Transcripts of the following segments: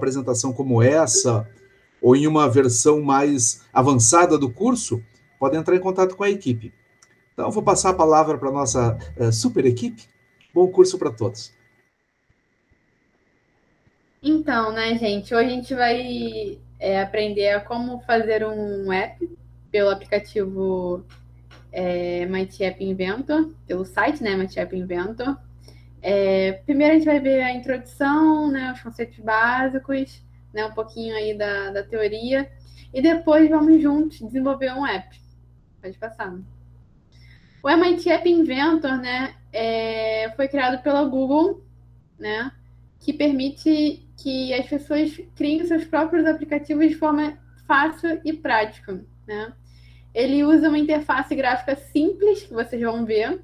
apresentação como essa, ou em uma versão mais avançada do curso, podem entrar em contato com a equipe. Então, eu vou passar a palavra para a nossa super equipe. Bom curso para todos. Então, né, gente, hoje a gente vai aprender a como fazer um app pelo aplicativo Mighty App Inventor, pelo site, né, Mighty App Inventor. Primeiro a gente vai ver a introdução, né, os conceitos básicos, né, um pouquinho aí da teoria, e depois vamos juntos desenvolver um app. Pode passar. O MIT App Inventor, né, foi criado pela Google, né, que permite que as pessoas criem seus próprios aplicativos de forma fácil e prática, né? Ele usa uma interface gráfica simples, que vocês vão ver,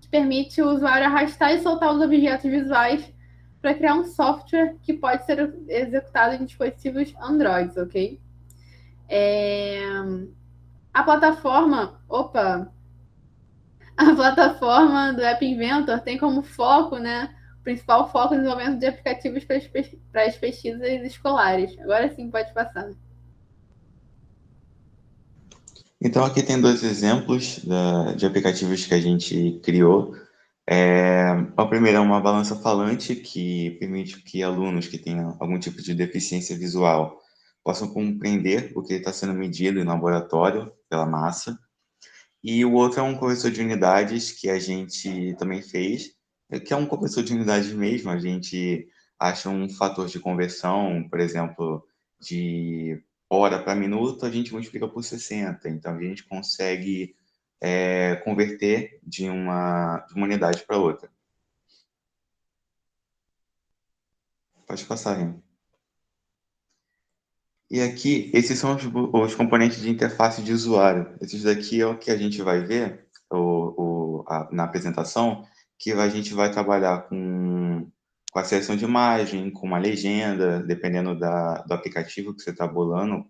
que permite o usuário arrastar e soltar os objetos visuais para criar um software que pode ser executado em dispositivos Android, ok? A plataforma, a plataforma do App Inventor tem como foco, né, o principal foco, o desenvolvimento de aplicativos para as pesquisas escolares. Agora sim, pode passar. Então, aqui tem dois exemplos de aplicativos que a gente criou. O primeiro é uma balança falante, que permite que alunos que tenham algum tipo de deficiência visual possam compreender o que está sendo medido em laboratório pela massa. E o outro é um conversor de unidades que a gente também fez, que é um conversor de unidades mesmo. A gente acha um fator de conversão, por exemplo, de hora para minuto, a gente multiplica por 60. Então, a gente consegue converter de uma unidade para outra. Pode passar, Remy. E aqui, esses são os componentes de interface de usuário. Esses daqui é o que a gente vai ver na apresentação, que a gente vai trabalhar com a seleção de imagem, com uma legenda, dependendo do aplicativo que você está bolando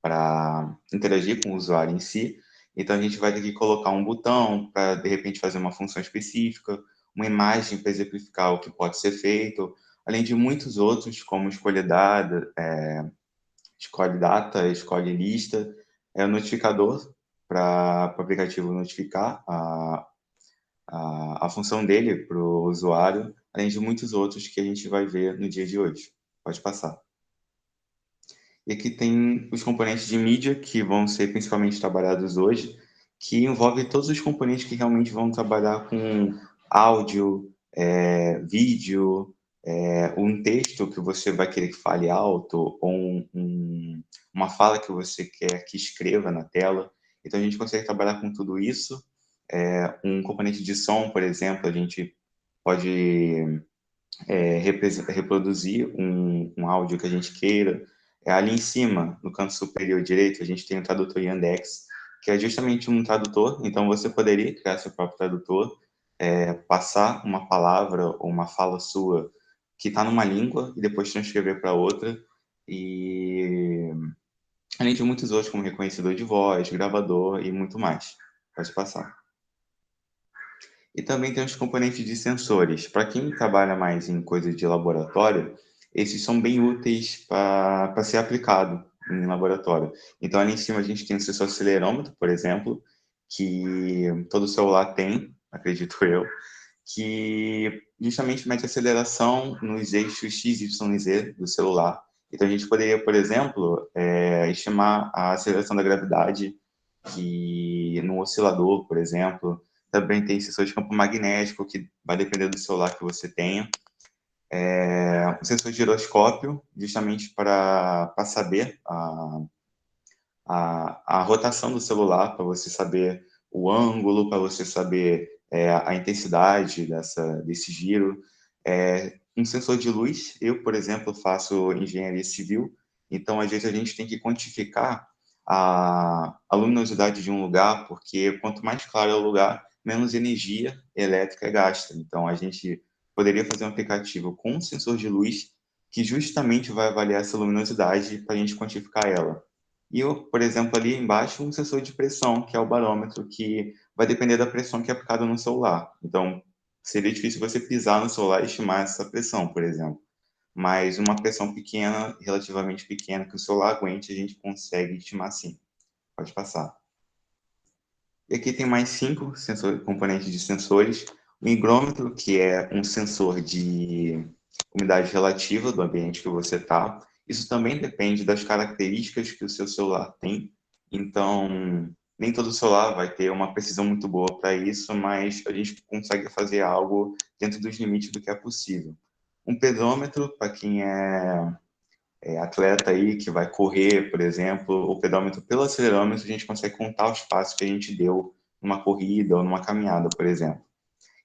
para interagir com o usuário em si. Então, a gente vai ter que colocar um botão para, de repente, fazer uma função específica, uma imagem para exemplificar o que pode ser feito, além de muitos outros, como escolher dado, escolhe data, escolhe lista, é o notificador para o aplicativo notificar a função dele para o usuário, além de muitos outros que a gente vai ver no dia de hoje. Pode passar. E aqui tem os componentes de mídia que vão ser principalmente trabalhados hoje, que envolve todos os componentes que realmente vão trabalhar com áudio, vídeo, um texto que você vai querer que fale alto, ou uma fala que você quer que escreva na tela. Então, a gente consegue trabalhar com tudo isso. Um componente de som, por exemplo, a gente pode reproduzir um áudio que a gente queira. Ali em cima, no canto superior direito, a gente tem o tradutor Yandex, que é justamente um tradutor. Então, você poderia criar seu próprio tradutor, passar uma palavra ou uma fala sua que está numa língua e depois transcrever para outra. E além de muitos outros, como reconhecedor de voz, gravador e muito mais. Pode passar. E também tem os componentes de sensores. Para quem trabalha mais em coisas de laboratório, esses são bem úteis para ser aplicado em laboratório. Então, ali em cima a gente tem o sensor acelerômetro, por exemplo, que todo celular tem, acredito eu, que justamente mede a aceleração nos eixos X, Y e Z do celular. Então, a gente poderia, por exemplo, estimar a aceleração da gravidade que no oscilador, por exemplo. Também tem sensor de campo magnético, que vai depender do celular que você tenha. Um sensor de giroscópio, justamente para saber a rotação do celular, para você saber o ângulo, para você saber a intensidade desse giro. Um sensor de luz, eu, por exemplo, faço engenharia civil, então, às vezes, a gente tem que quantificar a luminosidade de um lugar, porque quanto mais claro é o lugar, menos energia elétrica é gasta. Então, a gente poderia fazer um aplicativo com um sensor de luz que justamente vai avaliar essa luminosidade para a gente quantificar ela. E, eu, por exemplo, ali embaixo, um sensor de pressão, que é o barômetro, que vai depender da pressão que é aplicada no celular. Então, seria difícil você pisar no celular e estimar essa pressão, por exemplo. mas uma pressão pequena, relativamente pequena, que o celular aguente, a gente consegue estimar sim. Pode passar. E aqui tem mais 5 componentes de sensores. O higrômetro, que é um sensor de umidade relativa do ambiente que você está. Isso também depende das características que o seu celular tem. Então, nem todo celular vai ter uma precisão muito boa para isso, mas a gente consegue fazer algo dentro dos limites do que é possível. Um pedômetro, para quem é atleta aí, que vai correr, por exemplo, o pedômetro pelo acelerômetro, a gente consegue contar os passos que a gente deu numa corrida ou numa caminhada, por exemplo.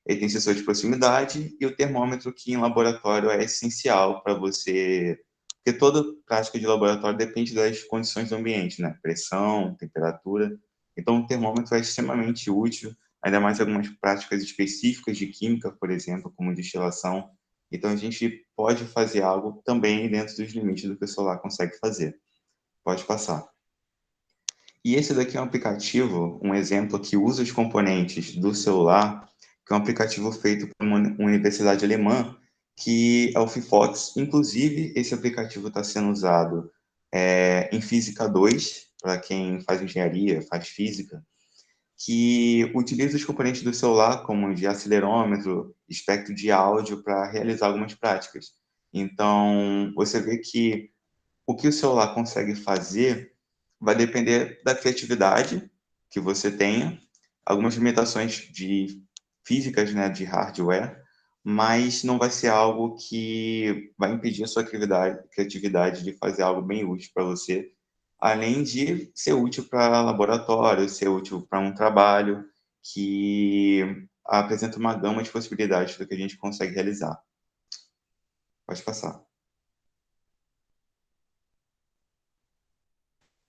Ele tem sensor de proximidade e o termômetro, que em laboratório é essencial para você, porque toda prática de laboratório depende das condições do ambiente, né? Pressão, temperatura. Então, o termômetro é extremamente útil, ainda mais em algumas práticas específicas de química, por exemplo, como destilação. Então, a gente pode fazer algo também dentro dos limites do que o celular consegue fazer. Pode passar. E esse daqui é um aplicativo, um exemplo que usa os componentes do celular, que é um aplicativo feito por uma universidade alemã, que é o Fifox. Inclusive, esse aplicativo está sendo usado em Física 2, para quem faz engenharia, faz física, que utiliza os componentes do celular, como de acelerômetro, espectro de áudio, para realizar algumas práticas. Então, você vê que o que o celular consegue fazer vai depender da criatividade que você tenha, algumas limitações de físicas, né, de hardware, mas não vai ser algo que vai impedir a sua criatividade de fazer algo bem útil para você, além de ser útil para laboratório, ser útil para um trabalho que apresenta uma gama de possibilidades do que a gente consegue realizar. Pode passar.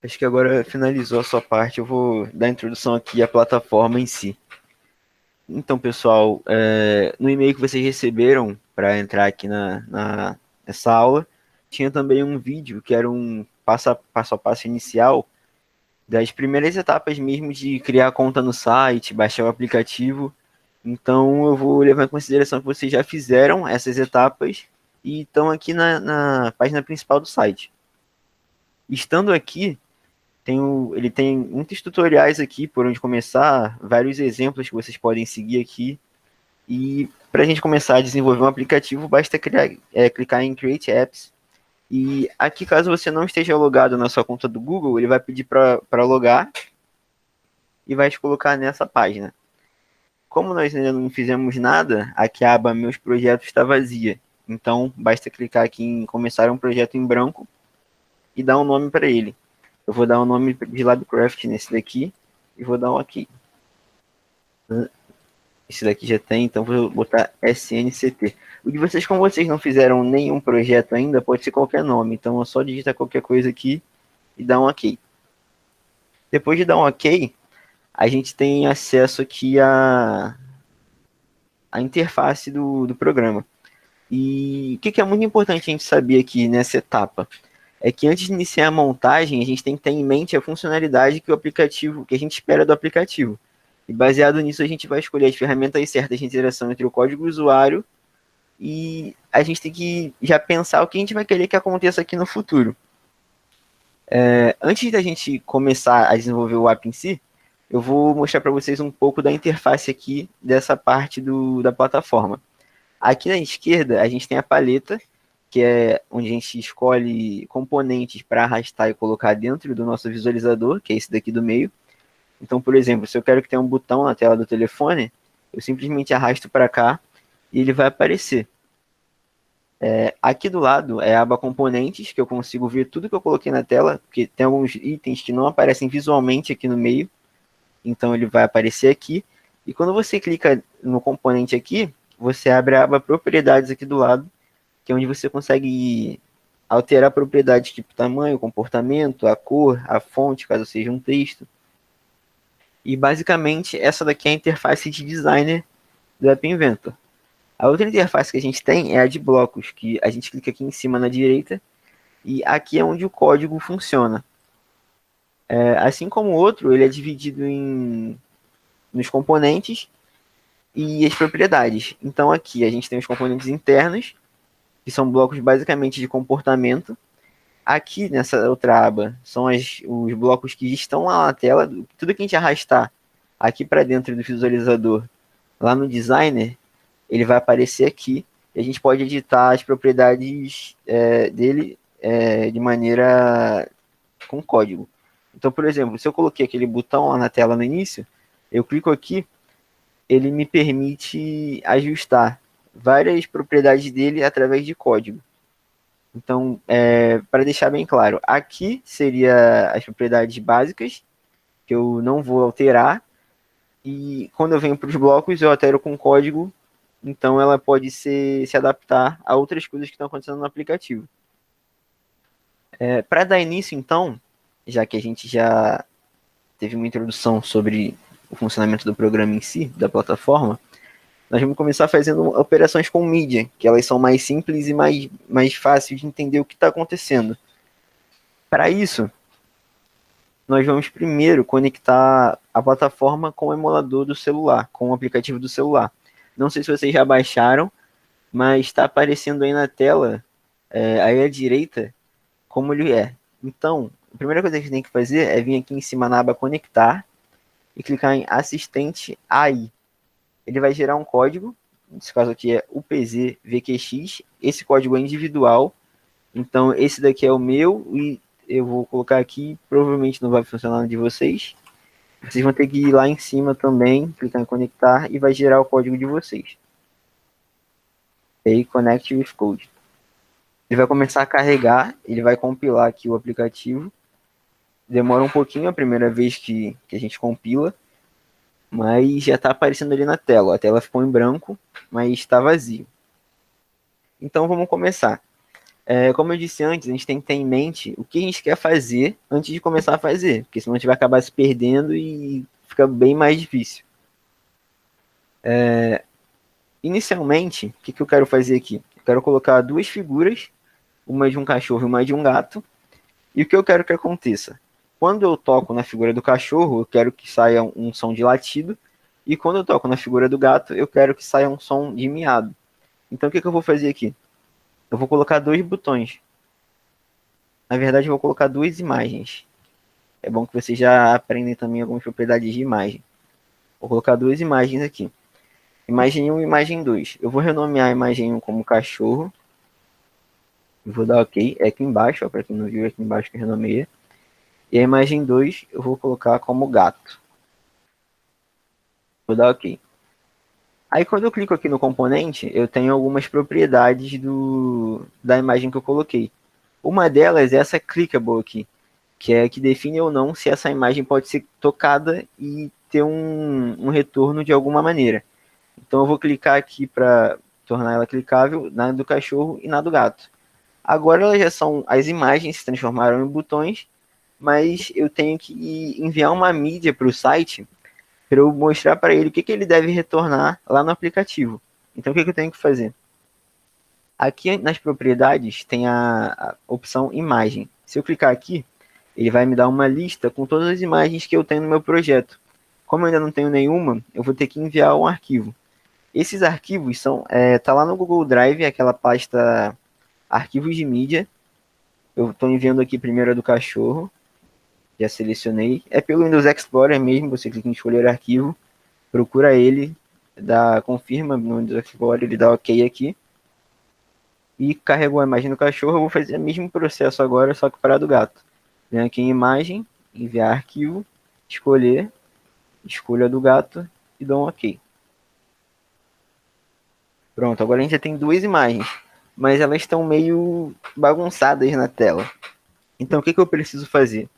Acho que agora finalizou a sua parte, eu vou dar a introdução aqui à plataforma em si. Então, pessoal, no e-mail que vocês receberam para entrar aqui nessa aula, tinha também um vídeo que era um passo a passo inicial das primeiras etapas mesmo de criar a conta no site, baixar o aplicativo. Então, eu vou levar em consideração que vocês já fizeram essas etapas e estão aqui na página principal do site. Estando aqui, ele tem muitos tutoriais aqui por onde começar, vários exemplos que vocês podem seguir aqui. E para a gente começar a desenvolver um aplicativo, basta clicar em Create Apps. E aqui, caso você não esteja logado na sua conta do Google, ele vai pedir para logar e vai te colocar nessa página. Como nós ainda não fizemos nada, aqui a aba Meus Projetos está vazia. Então, basta clicar aqui em Começar um Projeto em branco e dar um nome para ele. Eu vou dar o nome de Labcraft nesse daqui e vou dar um OK. Esse daqui já tem, então vou botar SNCT. O de vocês, como vocês não fizeram nenhum projeto ainda, pode ser qualquer nome. Então é só digitar qualquer coisa aqui e dar um OK. Depois de dar um OK, a gente tem acesso aqui à interface do programa. E o que é muito importante a gente saber aqui nessa etapa? É que antes de iniciar a montagem, a gente tem que ter em mente a funcionalidade que a gente espera do aplicativo. E baseado nisso, a gente vai escolher as ferramentas certas de interação entre o código e o usuário e a gente tem que já pensar o que a gente vai querer que aconteça aqui no futuro. Antes da gente começar a desenvolver o app em si, eu vou mostrar para vocês um pouco da interface aqui dessa parte da plataforma. Aqui na esquerda, a gente tem a paleta, que é onde a gente escolhe componentes para arrastar e colocar dentro do nosso visualizador, que é esse daqui do meio. Então, por exemplo, se eu quero que tenha um botão na tela do telefone, eu simplesmente arrasto para cá e ele vai aparecer. Aqui do lado é a aba componentes, que eu consigo ver tudo que eu coloquei na tela, porque tem alguns itens que não aparecem visualmente aqui no meio, então ele vai aparecer aqui. E quando você clica no componente aqui, você abre a aba propriedades aqui do lado, que é onde você consegue alterar propriedades tipo tamanho, comportamento, a cor, a fonte, caso seja um texto. E basicamente essa daqui é a interface de designer do App Inventor. A outra interface que a gente tem é a de blocos, que a gente clica aqui em cima na direita, e aqui é onde o código funciona. Assim como o outro, ele é dividido nos componentes e as propriedades. Então aqui a gente tem os componentes internos, que são blocos basicamente de comportamento. Aqui, nessa outra aba, são os blocos que estão lá na tela. Tudo que a gente arrastar aqui para dentro do visualizador, lá no designer, ele vai aparecer aqui. E a gente pode editar as propriedades dele de maneira com código. Então, por exemplo, se eu coloquei aquele botão lá na tela no início, eu clico aqui, ele me permite ajustar várias propriedades dele através de código. Então, para deixar bem claro, aqui seria as propriedades básicas, que eu não vou alterar, e quando eu venho para os blocos, eu altero com código, então ela pode se adaptar a outras coisas que estão acontecendo no aplicativo. Para dar início, então, já que a gente já teve uma introdução sobre o funcionamento do programa em si, da plataforma, nós vamos começar fazendo operações com mídia, que elas são mais simples e mais fáceis de entender o que está acontecendo. Para isso, nós vamos primeiro conectar a plataforma com o emulador do celular, com o aplicativo do celular. Não sei se vocês já baixaram, mas está aparecendo aí na tela, aí à direita, como ele é. Então, a primeira coisa que a gente tem que fazer é vir aqui em cima na aba Conectar e clicar em Assistente AI. Ele vai gerar um código, nesse caso aqui é UPZ-VQX, esse código é individual, então esse daqui é o meu e eu vou colocar aqui, provavelmente não vai funcionar no de vocês. Vocês vão ter que ir lá em cima também, clicar em conectar e vai gerar o código de vocês. Aí, Connect with Code. Ele vai começar a carregar, ele vai compilar aqui o aplicativo. Demora um pouquinho a primeira vez que a gente compila, mas já está aparecendo ali na tela. A tela ficou em branco, mas está vazio. Então vamos começar. Como eu disse antes, a gente tem que ter em mente o que a gente quer fazer antes de começar a fazer, porque senão a gente vai acabar se perdendo e fica bem mais difícil. Inicialmente, o que eu quero fazer aqui? Eu quero colocar duas figuras, uma de um cachorro e uma de um gato, e o que eu quero que aconteça? Quando eu toco na figura do cachorro, eu quero que saia um som de latido, e quando eu toco na figura do gato, eu quero que saia um som de miado. Então o que eu vou fazer aqui? Eu vou colocar dois botões. Na verdade, eu vou colocar duas imagens. É bom que vocês já aprendem também algumas propriedades de imagem. Vou colocar duas imagens aqui. Imagem 1 e imagem 2. Eu vou renomear a imagem 1 como cachorro. Vou dar OK. É aqui embaixo, para quem não viu, é aqui embaixo que eu renomeia. E a imagem 2 eu vou colocar como gato. Vou dar OK. Aí quando eu clico aqui no componente, eu tenho algumas propriedades da imagem que eu coloquei. Uma delas é essa clickable aqui, que é que define ou não se essa imagem pode ser tocada e ter um retorno de alguma maneira. Então eu vou clicar aqui para tornar ela clicável na do cachorro e na do gato. Agora elas já são, as imagens se transformaram em botões, mas eu tenho que enviar uma mídia para o site para eu mostrar para ele o que ele deve retornar lá no aplicativo. Então, o que eu tenho que fazer? Aqui nas propriedades tem a opção imagem. Se eu clicar aqui, ele vai me dar uma lista com todas as imagens que eu tenho no meu projeto. Como eu ainda não tenho nenhuma, eu vou ter que enviar um arquivo. Esses arquivos tá lá no Google Drive, aquela pasta arquivos de mídia. Eu estou enviando aqui primeiro a do cachorro. Já selecionei. É pelo Windows Explorer mesmo, você clica em escolher arquivo, procura ele, confirma no Windows Explorer, ele dá OK aqui. E carregou a imagem do cachorro, eu vou fazer o mesmo processo agora, só que para a do gato. Venho aqui em imagem, enviar arquivo, escolher, escolho a do gato e dou um OK. Pronto, agora a gente já tem duas imagens, mas elas estão meio bagunçadas na tela. Então o que eu preciso fazer?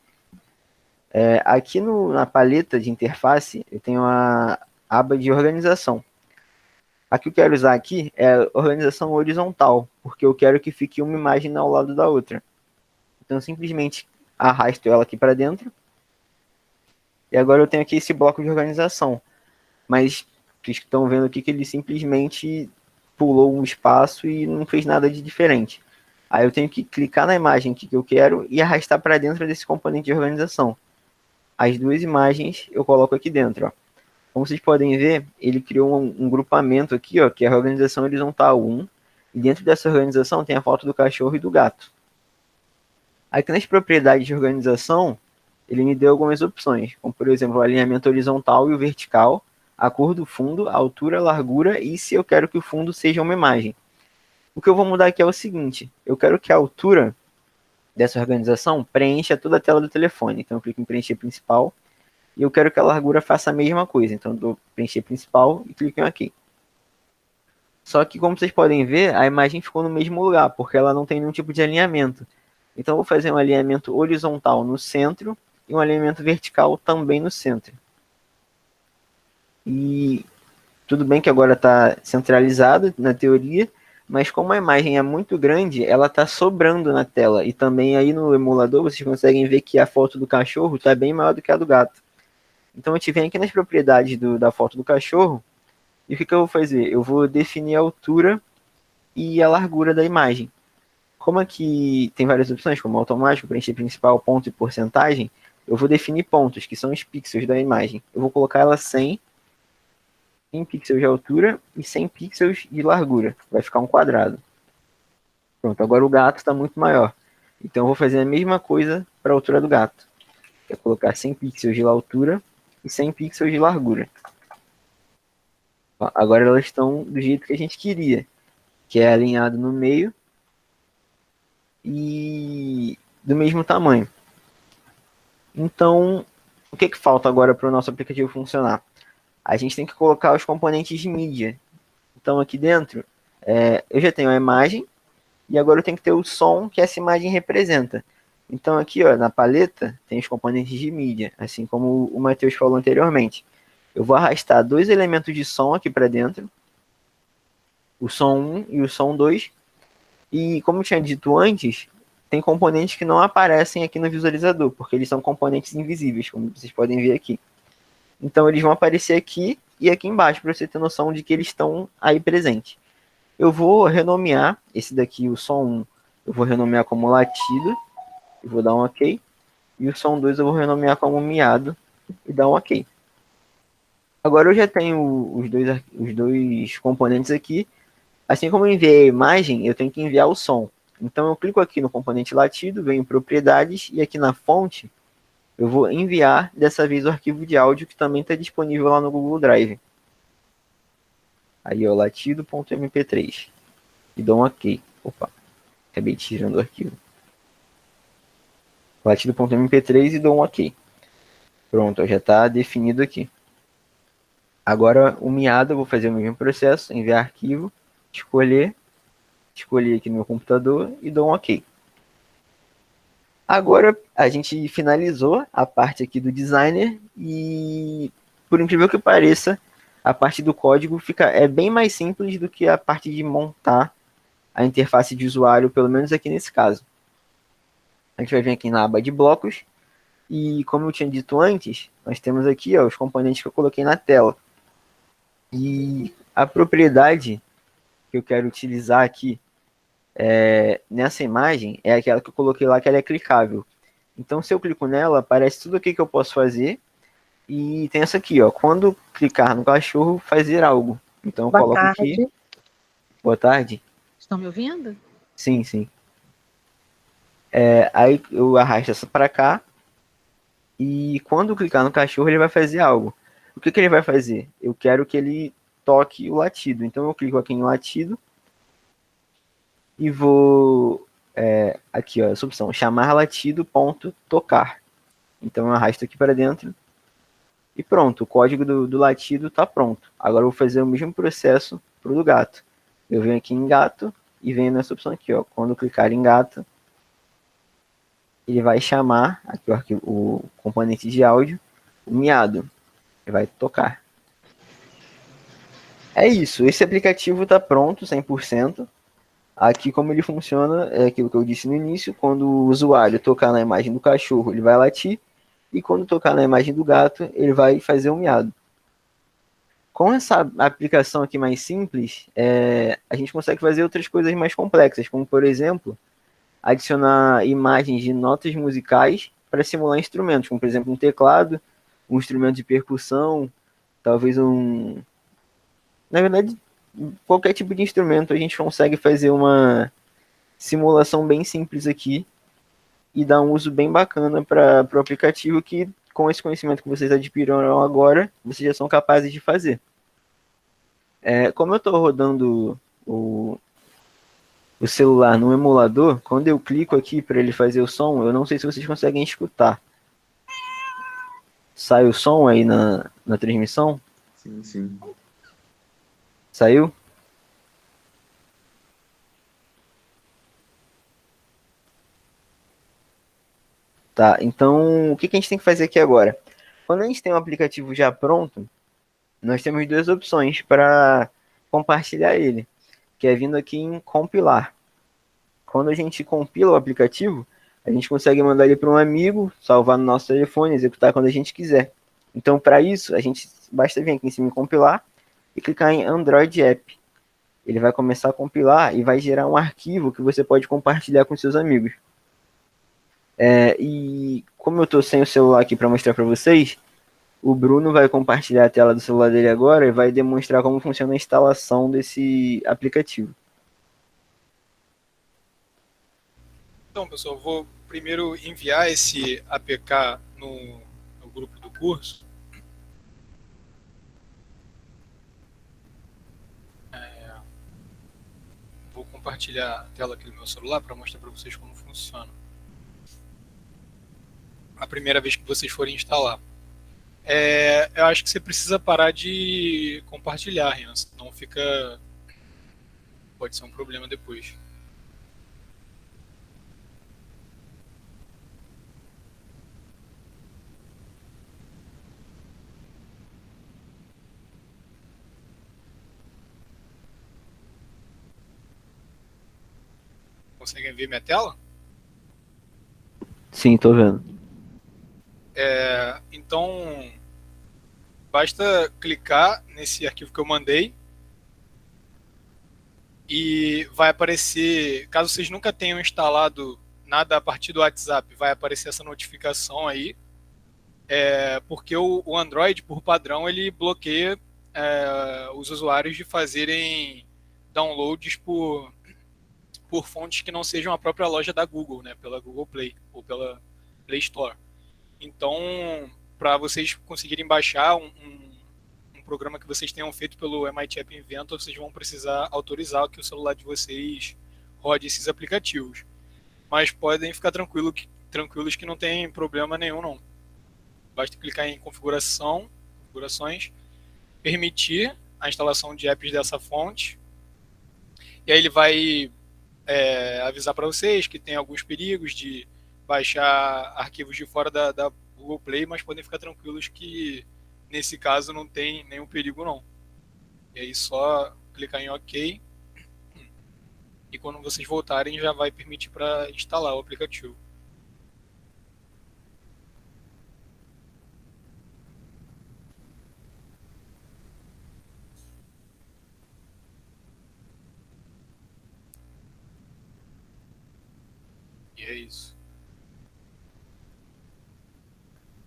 Aqui na paleta de interface, eu tenho a aba de organização. A que eu quero usar aqui é a organização horizontal, porque eu quero que fique uma imagem ao lado da outra. Então, eu simplesmente arrasto ela aqui para dentro. E agora eu tenho aqui esse bloco de organização. Mas vocês estão vendo aqui que ele simplesmente pulou um espaço e não fez nada de diferente. Aí eu tenho que clicar na imagem que eu quero e arrastar para dentro desse componente de organização. As duas imagens eu coloco aqui dentro, ó. Como vocês podem ver, ele criou um grupamento aqui, ó, que é a organização horizontal 1, E dentro dessa organização tem a foto do cachorro e do gato. Aqui nas propriedades de organização, ele me deu algumas opções, como por exemplo o alinhamento horizontal e o vertical, a cor do fundo, a altura, a largura e se eu quero que o fundo seja uma imagem. O que eu vou mudar aqui é o seguinte, eu quero que a altura dessa organização preencha toda a tela do telefone. Então eu clico em preencher principal e eu quero que a largura faça a mesma coisa. Então eu dou preencher principal e clico em OK. Só que como vocês podem ver, a imagem ficou no mesmo lugar, porque ela não tem nenhum tipo de alinhamento. Então eu vou fazer um alinhamento horizontal no centro e um alinhamento vertical também no centro. E tudo bem que agora está centralizado na teoria, mas como a imagem é muito grande, ela está sobrando na tela. E também aí no emulador vocês conseguem ver que a foto do cachorro está bem maior do que a do gato. Então eu venho aqui nas propriedades da foto do cachorro, e o que eu vou fazer? Eu vou definir a altura e a largura da imagem. Como aqui tem várias opções, como automático, preencher principal, ponto e porcentagem, eu vou definir pontos, que são os pixels da imagem. Eu vou colocar ela 100 pixels de altura e 100 pixels de largura. Vai ficar um quadrado. Pronto, agora o gato está muito maior. Então eu vou fazer a mesma coisa para a altura do gato. É colocar 100 pixels de altura e 100 pixels de largura. Agora elas estão do jeito que a gente queria, que é alinhado no meio e do mesmo tamanho. Então, o que falta agora para o nosso aplicativo funcionar? A gente tem que colocar os componentes de mídia. Então aqui dentro, eu já tenho a imagem, e agora eu tenho que ter o som que essa imagem representa. Então aqui ó, na paleta tem os componentes de mídia, assim como o Matheus falou anteriormente. Eu vou arrastar dois elementos de som aqui para dentro, o som 1 e o som 2, e como eu tinha dito antes, tem componentes que não aparecem aqui no visualizador, porque eles são componentes invisíveis, como vocês podem ver aqui. Então eles vão aparecer aqui e aqui embaixo, para você ter noção de que eles estão aí presentes. Eu vou renomear esse daqui, o som 1, eu vou renomear como latido, e vou dar um OK. E o som 2 eu vou renomear como miado, e dar um OK. Agora eu já tenho os dois componentes aqui. Assim como eu enviei a imagem, eu tenho que enviar o som. Então eu clico aqui no componente latido, venho em propriedades, e aqui na fonte, eu vou enviar dessa vez o arquivo de áudio que também está disponível lá no Google Drive. Aí ó, latido.mp3. E dou um OK. Opa, acabei tirando o arquivo. Latido.mp3 e dou um OK. Pronto, já está definido aqui. Agora o miado eu vou fazer o mesmo processo, enviar arquivo, escolher aqui no meu computador e dou um OK. Agora a gente finalizou a parte aqui do designer e, por incrível que pareça, a parte do código é bem mais simples do que a parte de montar a interface de usuário, pelo menos aqui nesse caso. A gente vai vir aqui na aba de blocos e, como eu tinha dito antes, nós temos aqui ó, os componentes que eu coloquei na tela. E a propriedade que eu quero utilizar aqui nessa imagem é aquela que eu coloquei lá, que ela é clicável. Então, se eu clico nela, aparece tudo aqui que eu posso fazer. E tem essa aqui, ó. Quando clicar no cachorro, fazer algo. Então, eu coloco aqui. Boa tarde. Estão me ouvindo? Sim, sim. Aí eu arrasto essa para cá. E quando clicar no cachorro, ele vai fazer algo. O que ele vai fazer? Eu quero que ele toque o latido. Então, eu clico aqui em latido. E vou aqui, ó, essa opção, chamar latido.tocar. Então eu arrasto aqui para dentro e pronto, o código do latido está pronto. Agora eu vou fazer o mesmo processo para o do gato. Eu venho aqui em gato e venho nessa opção aqui, ó. Quando eu clicar em gato, ele vai chamar aqui o componente de áudio, o miado, ele vai tocar. É isso, esse aplicativo está pronto, 100%. Aqui como ele funciona, é aquilo que eu disse no início, quando o usuário tocar na imagem do cachorro, ele vai latir, e quando tocar na imagem do gato, ele vai fazer um miado. Com essa aplicação aqui mais simples, a gente consegue fazer outras coisas mais complexas, como por exemplo, adicionar imagens de notas musicais para simular instrumentos, como por exemplo um teclado, um instrumento de percussão, talvez na verdade, qualquer tipo de instrumento a gente consegue fazer uma simulação bem simples aqui e dar um uso bem bacana para o aplicativo que, com esse conhecimento que vocês adquiriram agora, vocês já são capazes de fazer. Como eu estou rodando o celular no emulador, quando eu clico aqui para ele fazer o som, eu não sei se vocês conseguem escutar. Sai o som aí na transmissão? Sim, sim. Saiu? Tá, então o que a gente tem que fazer aqui agora? Quando a gente tem um aplicativo já pronto, nós temos duas opções para compartilhar ele, que é vindo aqui em compilar. Quando a gente compila o aplicativo, a gente consegue mandar ele para um amigo, salvar no nosso telefone, executar quando a gente quiser. Então, para isso, a gente basta vir aqui em cima em compilar e clicar em Android App. Ele vai começar a compilar e vai gerar um arquivo que você pode compartilhar com seus amigos. E como eu estou sem o celular aqui para mostrar para vocês, o Bruno vai compartilhar a tela do celular dele agora e vai demonstrar como funciona a instalação desse aplicativo. Então, pessoal, eu vou primeiro enviar esse APK no grupo do curso. Vou compartilhar a tela aqui do meu celular para mostrar para vocês como funciona. A primeira vez que vocês forem instalar. Eu acho que você precisa parar de compartilhar, Rian, senão pode ser um problema depois. Conseguem ver minha tela? Sim, tô vendo. Então, basta clicar nesse arquivo que eu mandei e vai aparecer, caso vocês nunca tenham instalado nada a partir do WhatsApp, vai aparecer essa notificação aí, porque o Android, por padrão, ele bloqueia os usuários de fazerem downloads por fontes que não sejam a própria loja da Google, né, pela Google Play ou pela Play Store. Então, para vocês conseguirem baixar um programa que vocês tenham feito pelo MIT App Inventor, vocês vão precisar autorizar que o celular de vocês rode esses aplicativos. Mas podem ficar tranquilos que não tem problema nenhum, não. Basta clicar em configurações, permitir a instalação de apps dessa fonte, e aí ele vai avisar para vocês que tem alguns perigos de baixar arquivos de fora da Google Play, mas podem ficar tranquilos que nesse caso não tem nenhum perigo não. E aí só clicar em OK e quando vocês voltarem já vai permitir para instalar o aplicativo. E é isso.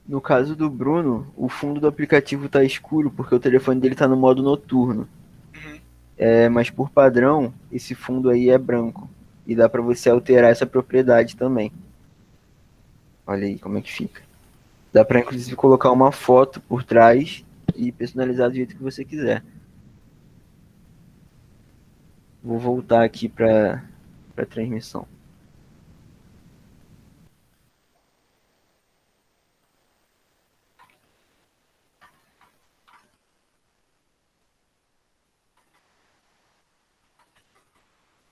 No caso do Bruno, o fundo do aplicativo está escuro porque o telefone dele está no modo noturno. Mas por padrão, esse fundo aí é branco. E dá para você alterar essa propriedade também. Olha aí como é que fica. Dá para inclusive colocar uma foto por trás e personalizar do jeito que você quiser. Vou voltar aqui para a transmissão.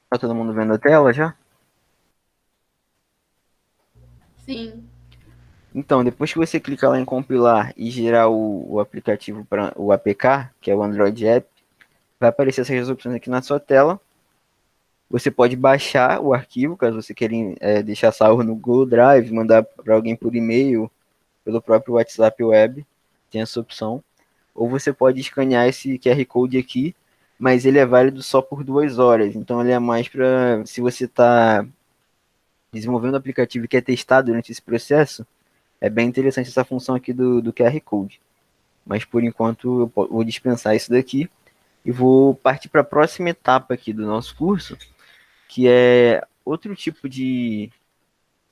Tá todo mundo vendo a tela já? Sim. Então, depois que você clicar lá em compilar e gerar o aplicativo para o APK, que é o Android App, vai aparecer essas opções aqui na sua tela. Você pode baixar o arquivo, caso você queira deixar salvo no Google Drive, mandar para alguém por e-mail, pelo próprio WhatsApp Web, tem essa opção. Ou você pode escanear esse QR Code aqui, mas ele é válido só por 2 horas. Então ele é mais para se você está desenvolvendo o aplicativo e quer testar durante esse processo, é bem interessante essa função aqui do QR Code. Mas por enquanto eu vou dispensar isso daqui. e vou partir para a próxima etapa aqui do nosso curso, que é outro tipo de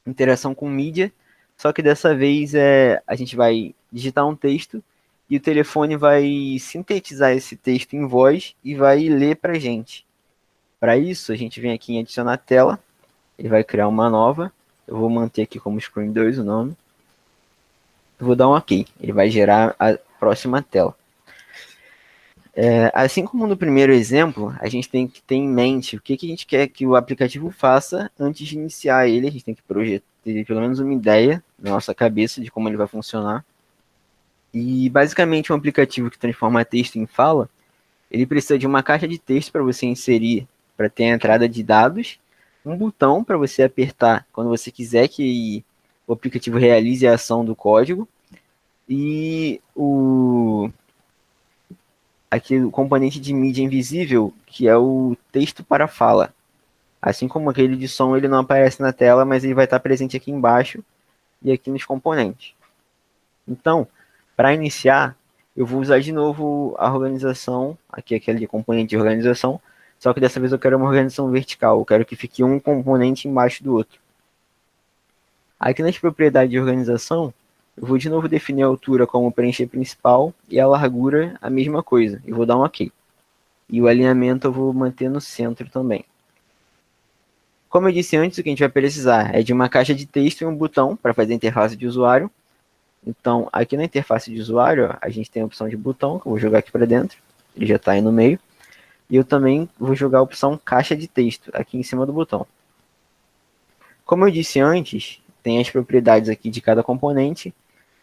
interação com mídia, só que dessa vez a gente vai digitar um texto e o telefone vai sintetizar esse texto em voz e vai ler para a gente. Para isso, a gente vem aqui em adicionar tela, ele vai criar uma nova, eu vou manter aqui como Screen 2 o nome, eu vou dar um OK, ele vai gerar a próxima tela. Assim como no primeiro exemplo, a gente tem que ter em mente o que a gente quer que o aplicativo faça antes de iniciar ele. A gente tem que ter pelo menos uma ideia na nossa cabeça de como ele vai funcionar. E basicamente um aplicativo que transforma texto em fala, ele precisa de uma caixa de texto para você inserir, para ter a entrada de dados, um botão para você apertar quando você quiser que o aplicativo realize a ação do código, e aqui o componente de mídia invisível, que é o texto para fala. Assim como aquele de som, ele não aparece na tela, mas ele vai estar presente aqui embaixo e aqui nos componentes. Então, para iniciar, eu vou usar de novo a organização, aqui aquele componente de organização, só que dessa vez eu quero uma organização vertical, eu quero que fique um componente embaixo do outro. Aqui nas propriedades de organização, eu vou de novo definir a altura como preencher principal e a largura a mesma coisa. E vou dar um OK. E o alinhamento eu vou manter no centro também. Como eu disse antes, o que a gente vai precisar é de uma caixa de texto e um botão para fazer a interface de usuário. Então, aqui na interface de usuário, a gente tem a opção de botão, que eu vou jogar aqui para dentro. Ele já está aí no meio. E eu também vou jogar a opção caixa de texto aqui em cima do botão. Como eu disse antes, tem as propriedades aqui de cada componente.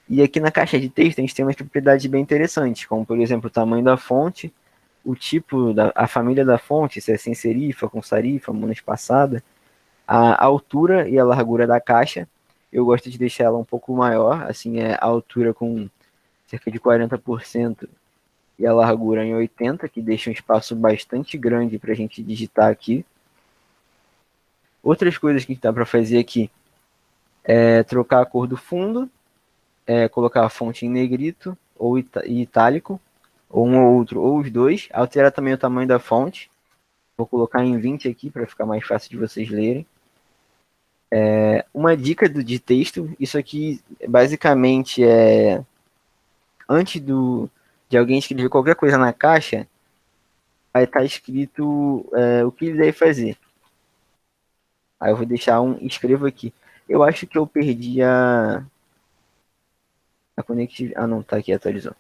E aqui na caixa de texto a gente tem umas propriedades bem interessantes, como por exemplo o tamanho da fonte, o tipo, a família da fonte, se é sem serifa, com serifa, monoespaçada, a altura e a largura da caixa. Eu gosto de deixar ela um pouco maior, assim é a altura com cerca de 40% e a largura em 80%, que deixa um espaço bastante grande para a gente digitar aqui. Outras coisas que dá para fazer aqui é trocar a cor do fundo, colocar a fonte em negrito ou itálico, ou um ou outro, ou os dois. Alterar também o tamanho da fonte. Vou colocar em 20 aqui para ficar mais fácil de vocês lerem. Uma dica de texto, isso aqui basicamente é antes de alguém escrever qualquer coisa na caixa, vai estar escrito o que ele deve fazer. Aí eu vou deixar escrevo aqui. Eu acho que eu perdi a conectividade. Ah, não, tá aqui, atualizou.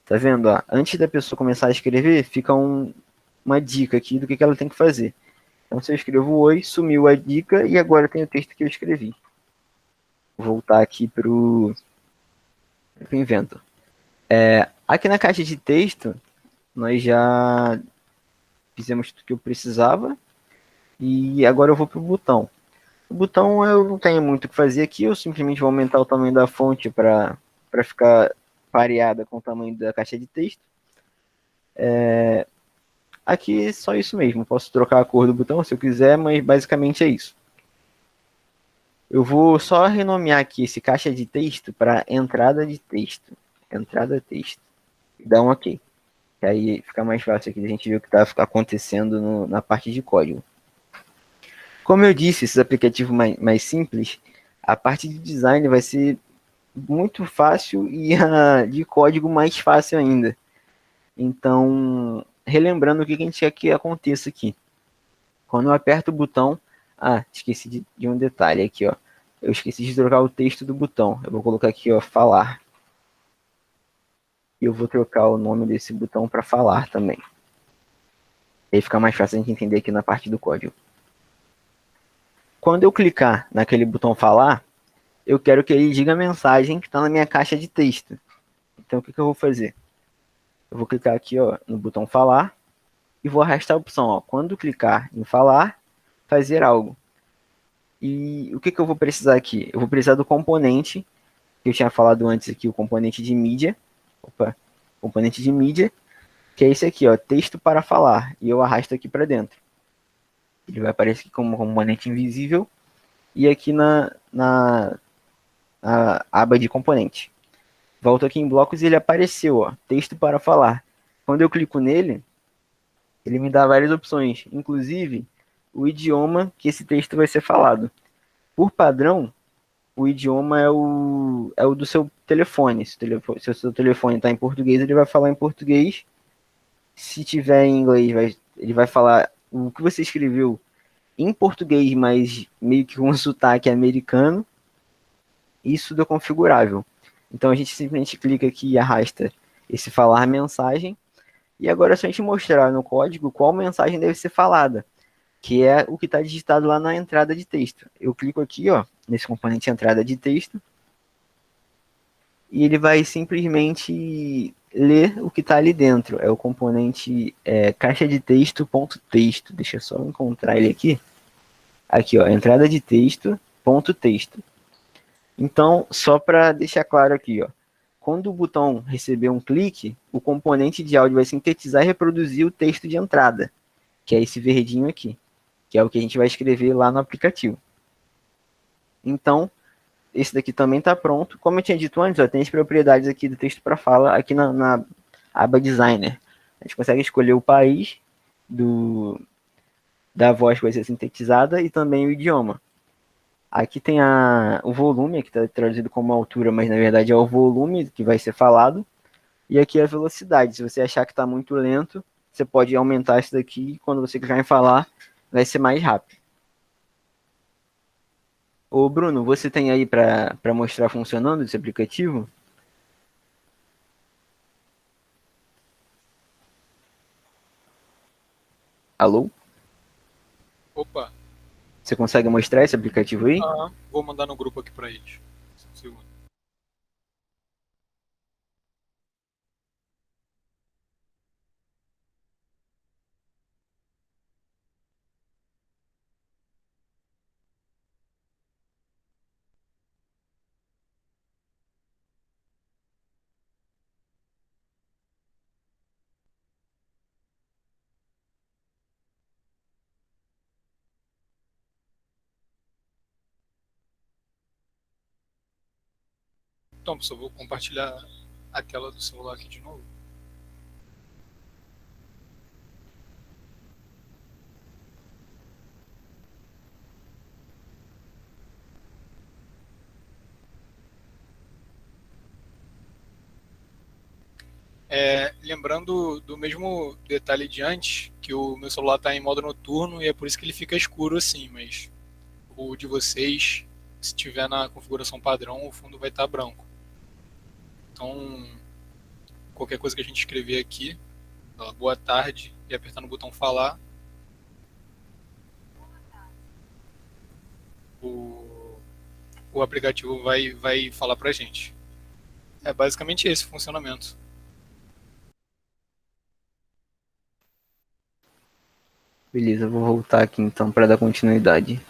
Tá vendo? Ó? Antes da pessoa começar a escrever, fica uma dica aqui do que ela tem que fazer. Então, se eu escrevo oi, sumiu a dica e agora tem o texto que eu escrevi. Vou voltar aqui pro Inventor. Aqui na caixa de texto, nós já fizemos tudo que eu precisava. E agora eu vou pro botão. O botão eu não tenho muito o que fazer aqui, eu simplesmente vou aumentar o tamanho da fonte para ficar pareada com o tamanho da caixa de texto. Aqui é só isso mesmo, posso trocar a cor do botão se eu quiser, mas basicamente é isso. Eu vou só renomear aqui esse caixa de texto para entrada de texto. Entrada texto. E dar um OK. Que aí fica mais fácil aqui a gente ver o que está acontecendo na parte de código. Como eu disse, esses aplicativos mais simples, a parte de design vai ser muito fácil e a de código mais fácil ainda. Então, relembrando o que a gente quer que aconteça aqui. Quando eu aperto o botão... Ah, esqueci de um detalhe aqui, ó. Eu esqueci de trocar o texto do botão. Eu vou colocar aqui, ó, falar. E eu vou trocar o nome desse botão para falar também. Aí fica mais fácil a gente entender aqui na parte do código. Quando eu clicar naquele botão falar, eu quero que ele diga a mensagem que está na minha caixa de texto. Então, o que eu vou fazer? Eu vou clicar aqui, ó, no botão falar e vou arrastar a opção, ó, quando clicar em falar, fazer algo. E o que eu vou precisar aqui? Eu vou precisar do componente que eu tinha falado antes aqui, o componente de mídia. Componente de mídia, que é esse aqui, ó, texto para falar. E eu arrasto aqui para dentro. Ele vai aparecer aqui como componente invisível e aqui na aba de componente. Volto aqui em blocos e ele apareceu, ó, texto para falar. quando eu clico nele, ele me dá várias opções, inclusive o idioma que esse texto vai ser falado. Por padrão, o idioma é o do seu telefone. Se o seu telefone está em português, ele vai falar em português. Se tiver em inglês, ele vai falar o que você escreveu em português, mas meio que com um sotaque americano. Isso é configurável. Então a gente simplesmente clica aqui e arrasta esse falar mensagem. E agora é só a gente mostrar no código qual mensagem deve ser falada, que é o que está digitado lá na entrada de texto. Eu clico aqui, ó, nesse componente entrada de texto, e ele vai simplesmente ler o que está ali dentro. É o componente caixa de texto, ponto texto. Deixa eu só encontrar ele aqui. Aqui, ó, entrada de texto, ponto texto. Então, só para deixar claro aqui, ó, quando o botão receber um clique, o componente de áudio vai sintetizar e reproduzir o texto de entrada, que é esse verdinho aqui, que é o que a gente vai escrever lá no aplicativo. Então, esse daqui também está pronto. Como eu tinha dito antes, ó, tem as propriedades aqui do texto para fala aqui na aba Designer. A gente consegue escolher o país da voz que vai ser sintetizada e também o idioma. Aqui tem o volume, que está traduzido como altura, mas na verdade é o volume que vai ser falado. E aqui é a velocidade. Se você achar que está muito lento, você pode aumentar isso daqui e quando você clicar em falar, vai ser mais rápido. Ô Bruno, você tem aí para mostrar funcionando esse aplicativo? Alô? Opa, Você consegue mostrar esse aplicativo aí? vou mandar no grupo aqui para eles. Só um segundo. Então, pessoal, vou compartilhar a tela do celular aqui de novo. Lembrando do mesmo detalhe de antes, que o meu celular está em modo noturno e é por isso que ele fica escuro assim, mas o de vocês, se tiver na configuração padrão, o fundo vai estar branco. Então, qualquer coisa que a gente escrever aqui, boa tarde, e apertar no botão falar, o aplicativo vai falar pra gente. É basicamente esse o funcionamento. Beleza, vou voltar aqui então para dar continuidade.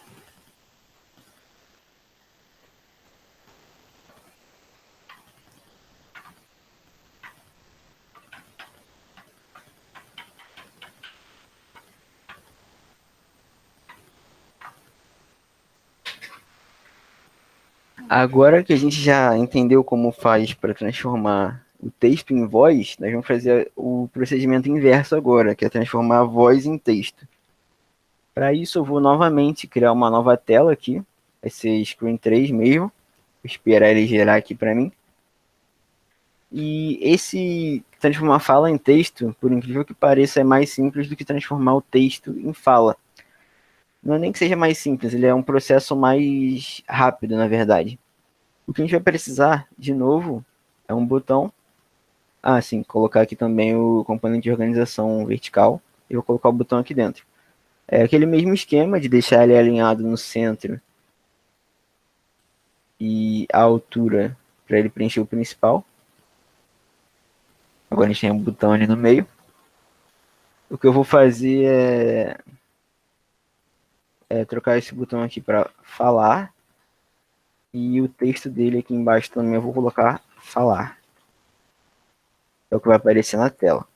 Agora que a gente já entendeu como faz para transformar o texto em voz, nós vamos fazer o procedimento inverso agora, que é transformar a voz em texto. Para isso, eu vou novamente criar uma nova tela aqui, vai ser Screen 3 mesmo, vou esperar ele gerar aqui para mim. E esse transformar fala em texto, por incrível que pareça, é mais simples do que transformar o texto em fala. Não é nem que seja mais simples, ele é um processo mais rápido, na verdade. O que a gente vai precisar, de novo, é um botão. Ah, sim, colocar aqui também o componente de organização vertical. E vou colocar o botão aqui dentro. É aquele mesmo esquema de deixar ele alinhado no centro e a altura para ele preencher o principal. Agora a gente tem um botão ali no meio. O que eu vou fazer é trocar esse botão aqui para falar. E o texto dele aqui embaixo também eu vou colocar falar. É o que vai aparecer na tela.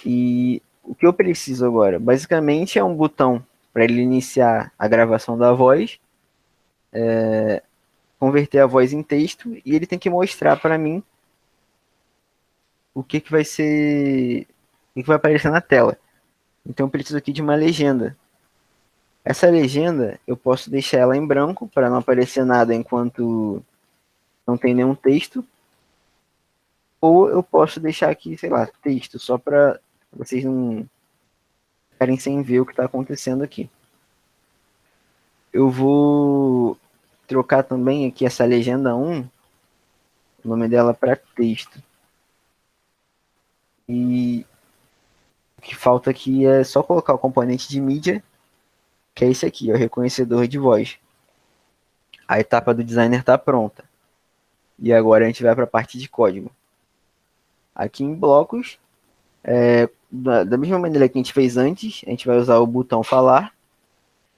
E o que eu preciso agora? Basicamente é um botão para ele iniciar a gravação da voz, converter a voz em texto, e ele tem que mostrar para mim o que vai ser, o que vai aparecer na tela. Então eu preciso aqui de uma legenda. Essa legenda eu posso deixar ela em branco para não aparecer nada enquanto não tem nenhum texto. Ou eu posso deixar aqui, sei lá, texto, só para vocês não ficarem sem ver o que está acontecendo aqui. Eu vou trocar também aqui essa legenda 1, o nome dela para texto. E o que falta aqui é só colocar o componente de mídia, que é esse aqui, o reconhecedor de voz. A etapa do designer está pronta. E agora a gente vai para a parte de código. Aqui em blocos, da mesma maneira que a gente fez antes, a gente vai usar o botão falar.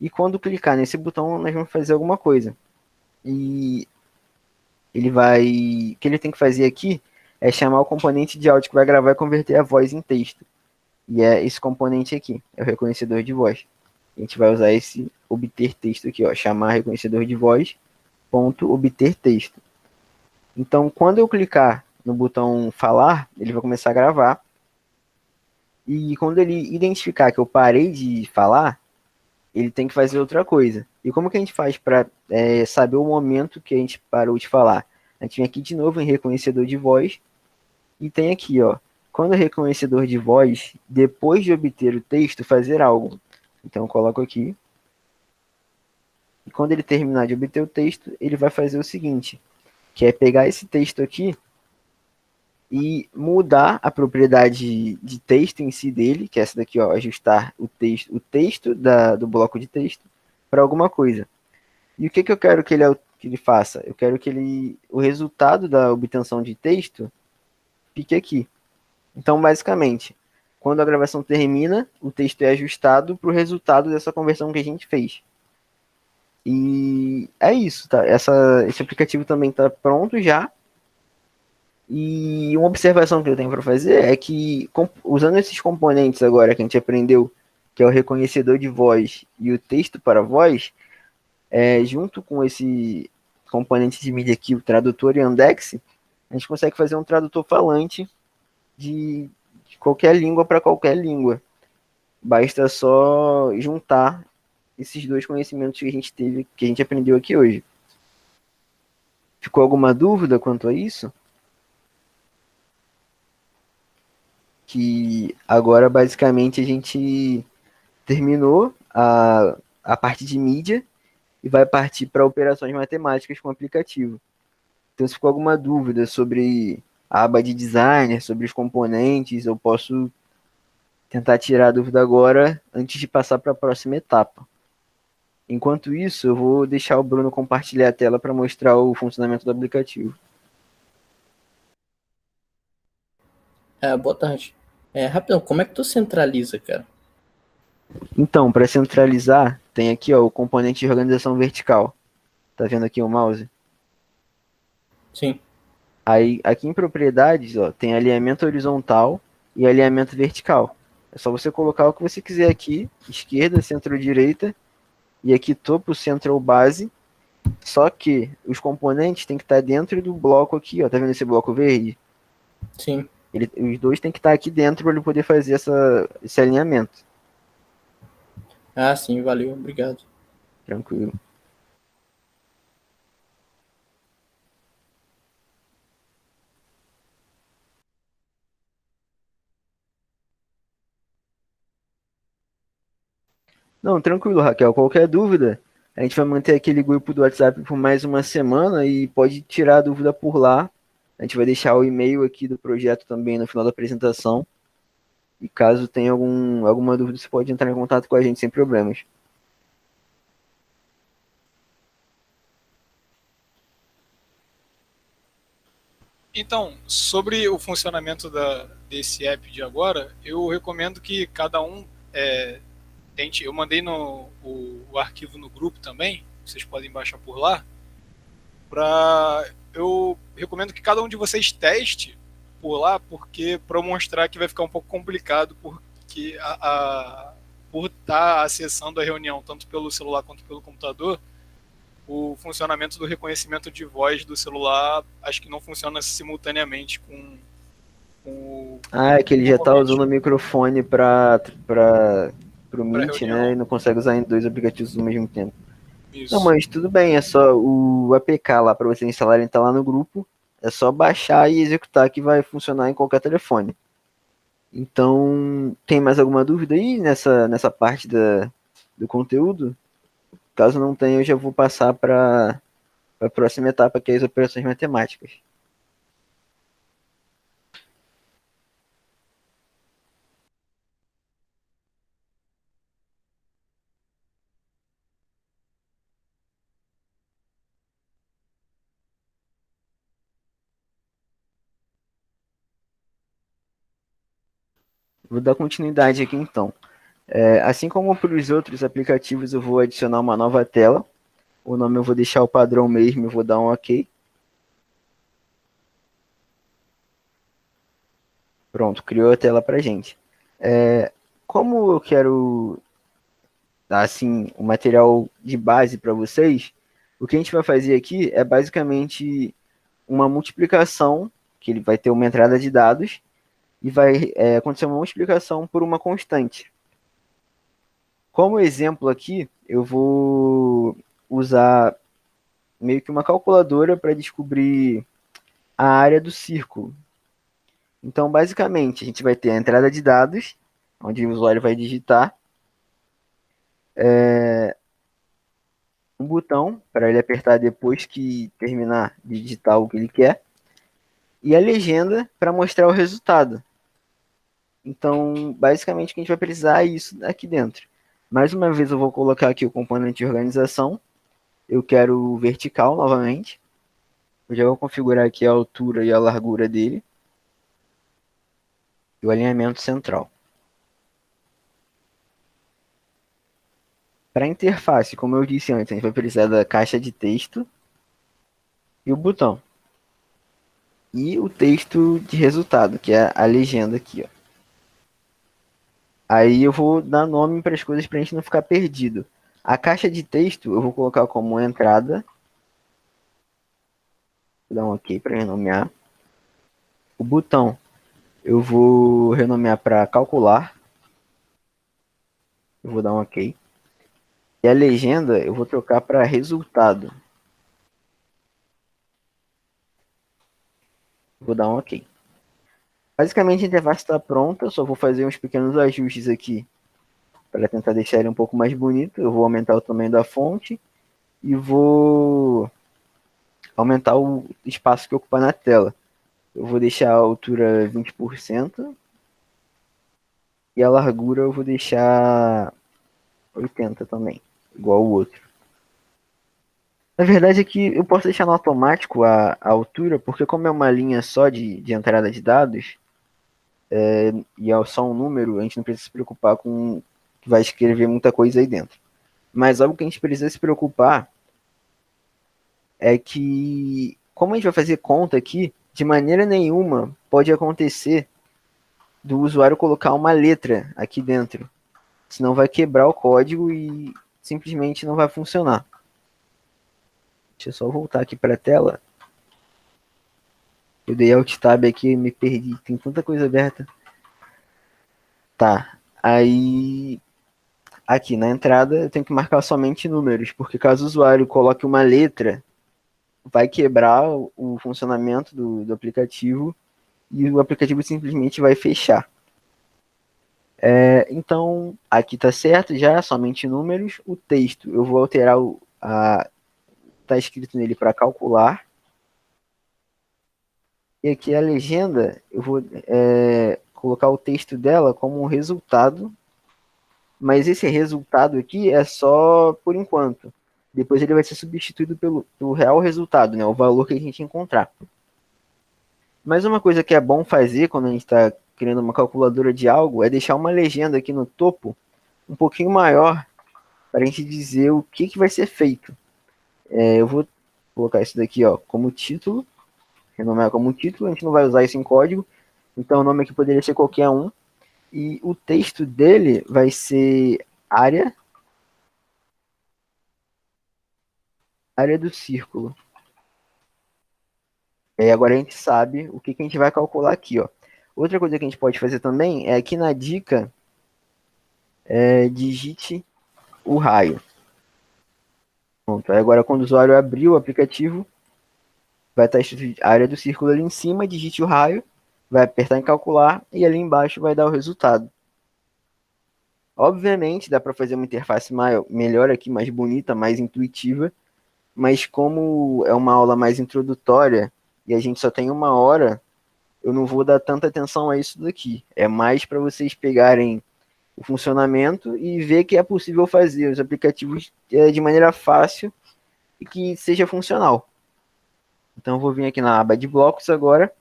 E quando clicar nesse botão, nós vamos fazer alguma coisa. E o que ele tem que fazer aqui é chamar o componente de áudio que vai gravar e converter a voz em texto. E é esse componente aqui, é o reconhecedor de voz. A gente vai usar esse obter texto aqui, ó, chamar reconhecedor de voz, ponto obter texto. Então, quando eu clicar no botão falar, ele vai começar a gravar. E quando ele identificar que eu parei de falar, ele tem que fazer outra coisa. E como que a gente faz para saber o momento que a gente parou de falar? A gente vem aqui de novo em reconhecedor de voz e tem aqui, ó, quando o reconhecedor de voz, depois de obter o texto, fazer algo. Então eu coloco aqui. E quando ele terminar de obter o texto, ele vai fazer o seguinte, que é pegar esse texto aqui e mudar a propriedade de texto em si dele, que é essa daqui, ó, ajustar o texto do bloco de texto para alguma coisa. E o que eu quero que ele faça? Eu quero que o resultado da obtenção de texto fique aqui. Então, basicamente, quando a gravação termina, o texto é ajustado para o resultado dessa conversão que a gente fez. E é isso, tá? Esse aplicativo também está pronto já. E uma observação que eu tenho para fazer é que, usando esses componentes agora que a gente aprendeu, que é o reconhecedor de voz e o texto para voz, junto com esse componente de mídia aqui, o tradutor e Yandex, a gente consegue fazer um tradutor falante de qualquer língua para qualquer língua. Basta só juntar esses dois conhecimentos que a gente teve, que a gente aprendeu aqui hoje. Ficou alguma dúvida quanto a isso? Que agora basicamente a gente terminou a parte de mídia e vai partir para operações matemáticas com o aplicativo. Então, se ficou alguma dúvida sobre a aba de designer, sobre os componentes, eu posso tentar tirar a dúvida agora antes de passar para a próxima etapa. Enquanto isso, eu vou deixar o Bruno compartilhar a tela para mostrar o funcionamento do aplicativo. Boa tarde. Rapidão, como é que tu centraliza, cara? Então, para centralizar, tem aqui ó, o componente de organização vertical. Tá vendo aqui o mouse? Sim. Aí, aqui em propriedades, ó, tem alinhamento horizontal e alinhamento vertical. É só você colocar o que você quiser aqui, esquerda, centro-direita, e aqui topo, centro ou base. Só que os componentes têm que estar dentro do bloco aqui, ó. Tá vendo esse bloco verde? Sim. Os dois têm que estar aqui dentro para ele poder fazer esse alinhamento. Ah, sim, valeu, obrigado. Tranquilo. Não, tranquilo, Raquel. Qualquer dúvida, a gente vai manter aquele grupo do WhatsApp por mais uma semana e pode tirar a dúvida por lá. A gente vai deixar o e-mail aqui do projeto também no final da apresentação. E caso tenha alguma dúvida, você pode entrar em contato com a gente sem problemas. Então, sobre o funcionamento desse app de agora, eu recomendo que cada um tente. Eu mandei o arquivo no grupo também, vocês podem baixar por lá. Eu recomendo que cada um de vocês teste por lá, porque para mostrar que vai ficar um pouco complicado, porque por estar acessando a reunião tanto pelo celular quanto pelo computador, o funcionamento do reconhecimento de voz do celular acho que não funciona simultaneamente Ah, é que ele já tá Normalmente, usando o microfone pro Meet, né? reunião. E não consegue usar em dois aplicativos ao mesmo tempo. Não, Isso. mas tudo bem, é só o APK lá para vocês instalarem, tá lá no grupo. É só baixar e executar que vai funcionar em qualquer telefone. Então, tem mais alguma dúvida aí nessa parte do conteúdo? Caso não tenha, eu já vou passar para a próxima etapa, que é as operações matemáticas. Vou dar continuidade aqui então. Assim como para os outros aplicativos, eu vou adicionar uma nova tela. O nome eu vou deixar o padrão mesmo, eu vou dar um OK. Pronto, criou a tela para gente. Como eu quero dar assim um material de base para vocês, o que a gente vai fazer aqui é basicamente uma multiplicação, que ele vai ter uma entrada de dados e vai acontecer uma multiplicação por uma constante. Como exemplo aqui, eu vou usar meio que uma calculadora para descobrir a área do círculo. Então, basicamente, a gente vai ter a entrada de dados, onde o usuário vai digitar, um botão para ele apertar depois que terminar de digitar o que ele quer, e a legenda para mostrar o resultado. Então, basicamente, o que a gente vai precisar é isso aqui dentro. Mais uma vez, eu vou colocar aqui o componente de organização. Eu quero vertical novamente. Eu já vou configurar aqui a altura e a largura dele. E o alinhamento central. Para a interface, como eu disse antes, a gente vai precisar da caixa de texto e o botão. E o texto de resultado, que é a legenda aqui, ó. Aí eu vou dar nome para as coisas para a gente não ficar perdido. A caixa de texto eu vou colocar como entrada. Vou dar um OK para renomear. O botão eu vou renomear para calcular. Eu vou dar um OK. E a legenda eu vou trocar para resultado. Vou dar um OK. Basicamente a interface está pronta. Eu só vou fazer uns pequenos ajustes aqui para tentar deixar ele um pouco mais bonito. Eu vou aumentar o tamanho da fonte e vou aumentar o espaço que ocupa na tela. Eu vou deixar a altura 20% e a largura eu vou deixar 80 também, igual o outro. Na verdade aqui eu posso deixar no automático a altura, porque como é uma linha só de entrada de dados, e é só um número, a gente não precisa se preocupar com que vai escrever muita coisa aí dentro. Mas algo que a gente precisa se preocupar é que, como a gente vai fazer conta aqui, de maneira nenhuma pode acontecer do usuário colocar uma letra aqui dentro. Senão vai quebrar o código e simplesmente não vai funcionar. Deixa eu só voltar aqui para a tela. Eu dei Alt Tab aqui e me perdi. Tem tanta coisa aberta. Tá. Aí, aqui na entrada, eu tenho que marcar somente números, porque caso o usuário coloque uma letra, vai quebrar o funcionamento do aplicativo e o aplicativo simplesmente vai fechar. Então, aqui tá certo já, somente números. O texto, eu vou alterar tá escrito nele para calcular. E aqui a legenda, eu vou colocar o texto dela como um resultado, mas esse resultado aqui é só por enquanto. Depois ele vai ser substituído pelo real resultado, né, o valor que a gente encontrar. Mas uma coisa que é bom fazer quando a gente está criando uma calculadora de algo é deixar uma legenda aqui no topo um pouquinho maior para a gente dizer o que vai ser feito. Eu vou colocar isso daqui como título, renomear como título, a gente não vai usar isso em código, então o nome aqui poderia ser qualquer um, e o texto dele vai ser área do círculo. E agora a gente sabe o que a gente vai calcular aqui. Outra coisa que a gente pode fazer também é aqui na dica, digite o raio. Pronto. Aí agora, quando o usuário abrir o aplicativo, vai estar escrito a área do círculo ali em cima, digite o raio, vai apertar em calcular e ali embaixo vai dar o resultado. Obviamente, dá para fazer uma interface melhor aqui, mais bonita, mais intuitiva, mas como é uma aula mais introdutória e a gente só tem 1 hora, eu não vou dar tanta atenção a isso daqui. É mais para vocês pegarem o funcionamento e ver que é possível fazer os aplicativos de maneira fácil e que seja funcional. Então eu vou vir aqui na aba de blocos agora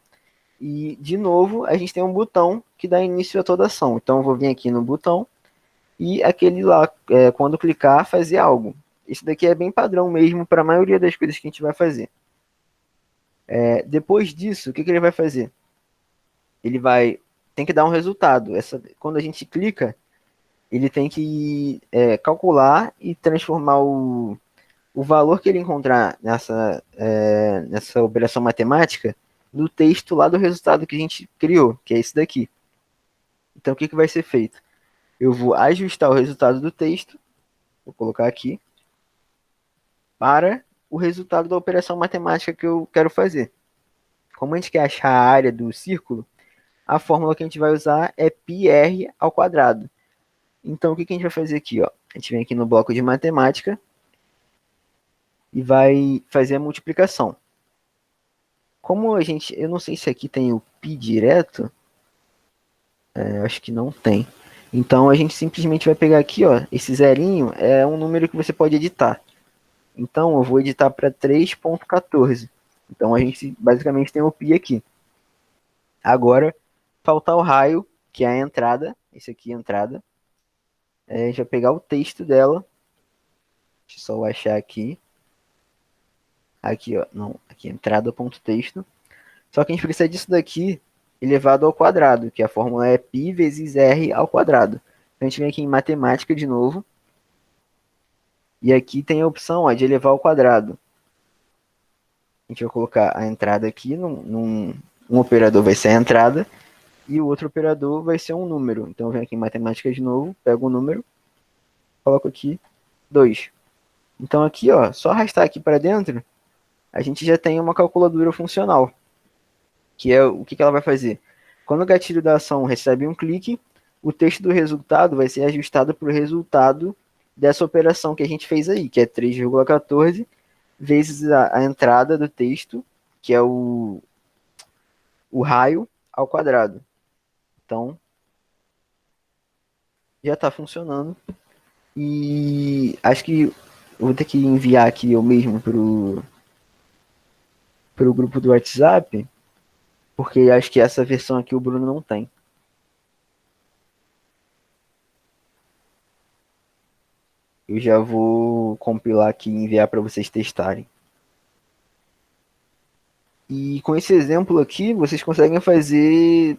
e, de novo, a gente tem um botão que dá início a toda ação. Então eu vou vir aqui no botão e aquele lá, quando clicar, fazer algo. Isso daqui é bem padrão mesmo para a maioria das coisas que a gente vai fazer. Depois disso, o que ele vai fazer? Ele tem que dar um resultado. Quando a gente clica, ele tem que calcular e transformar o valor que ele encontrar nessa operação matemática no texto lá do resultado que a gente criou, que é esse daqui. Então, o que vai ser feito? Eu vou ajustar o resultado do texto, vou colocar aqui, para o resultado da operação matemática que eu quero fazer. Como a gente quer achar a área do círculo, a fórmula que a gente vai usar é πr ao quadrado. Então, o que a gente vai fazer aqui? Ó? A gente vem aqui no bloco de matemática e vai fazer a multiplicação. Como eu não sei se aqui tem o π direto, acho que não tem. Então, a gente simplesmente vai pegar aqui, ó, esse zerinho é um número que você pode editar. Então, eu vou editar para 3.14. Então, a gente basicamente tem o π aqui. Agora, falta o raio, que é a entrada. Esse aqui é a entrada. A gente vai pegar o texto dela. Deixa eu só achar aqui. Aqui, ó. Não, aqui entrada.texto. Só que a gente precisa disso daqui elevado ao quadrado, que a fórmula é π vezes r ao quadrado. Então, a gente vem aqui em matemática de novo. E aqui tem a opção de elevar ao quadrado. A gente vai colocar a entrada aqui. Um operador vai ser a entrada. E o outro operador vai ser um número. Então, eu venho aqui em matemática de novo. Pego o número. Coloco aqui 2. Então, aqui, ó, só arrastar aqui para dentro, a gente já tem uma calculadora funcional. Que é o que ela vai fazer? Quando o gatilho da ação recebe um clique, o texto do resultado vai ser ajustado para o resultado dessa operação que a gente fez aí, que é 3,14 vezes a entrada do texto, que é o raio ao quadrado. Então, já está funcionando. E acho que eu vou ter que enviar aqui eu mesmo pro grupo do WhatsApp, porque acho que essa versão aqui o Bruno não tem. Eu já vou compilar aqui e enviar para vocês testarem. E com esse exemplo aqui, vocês conseguem fazer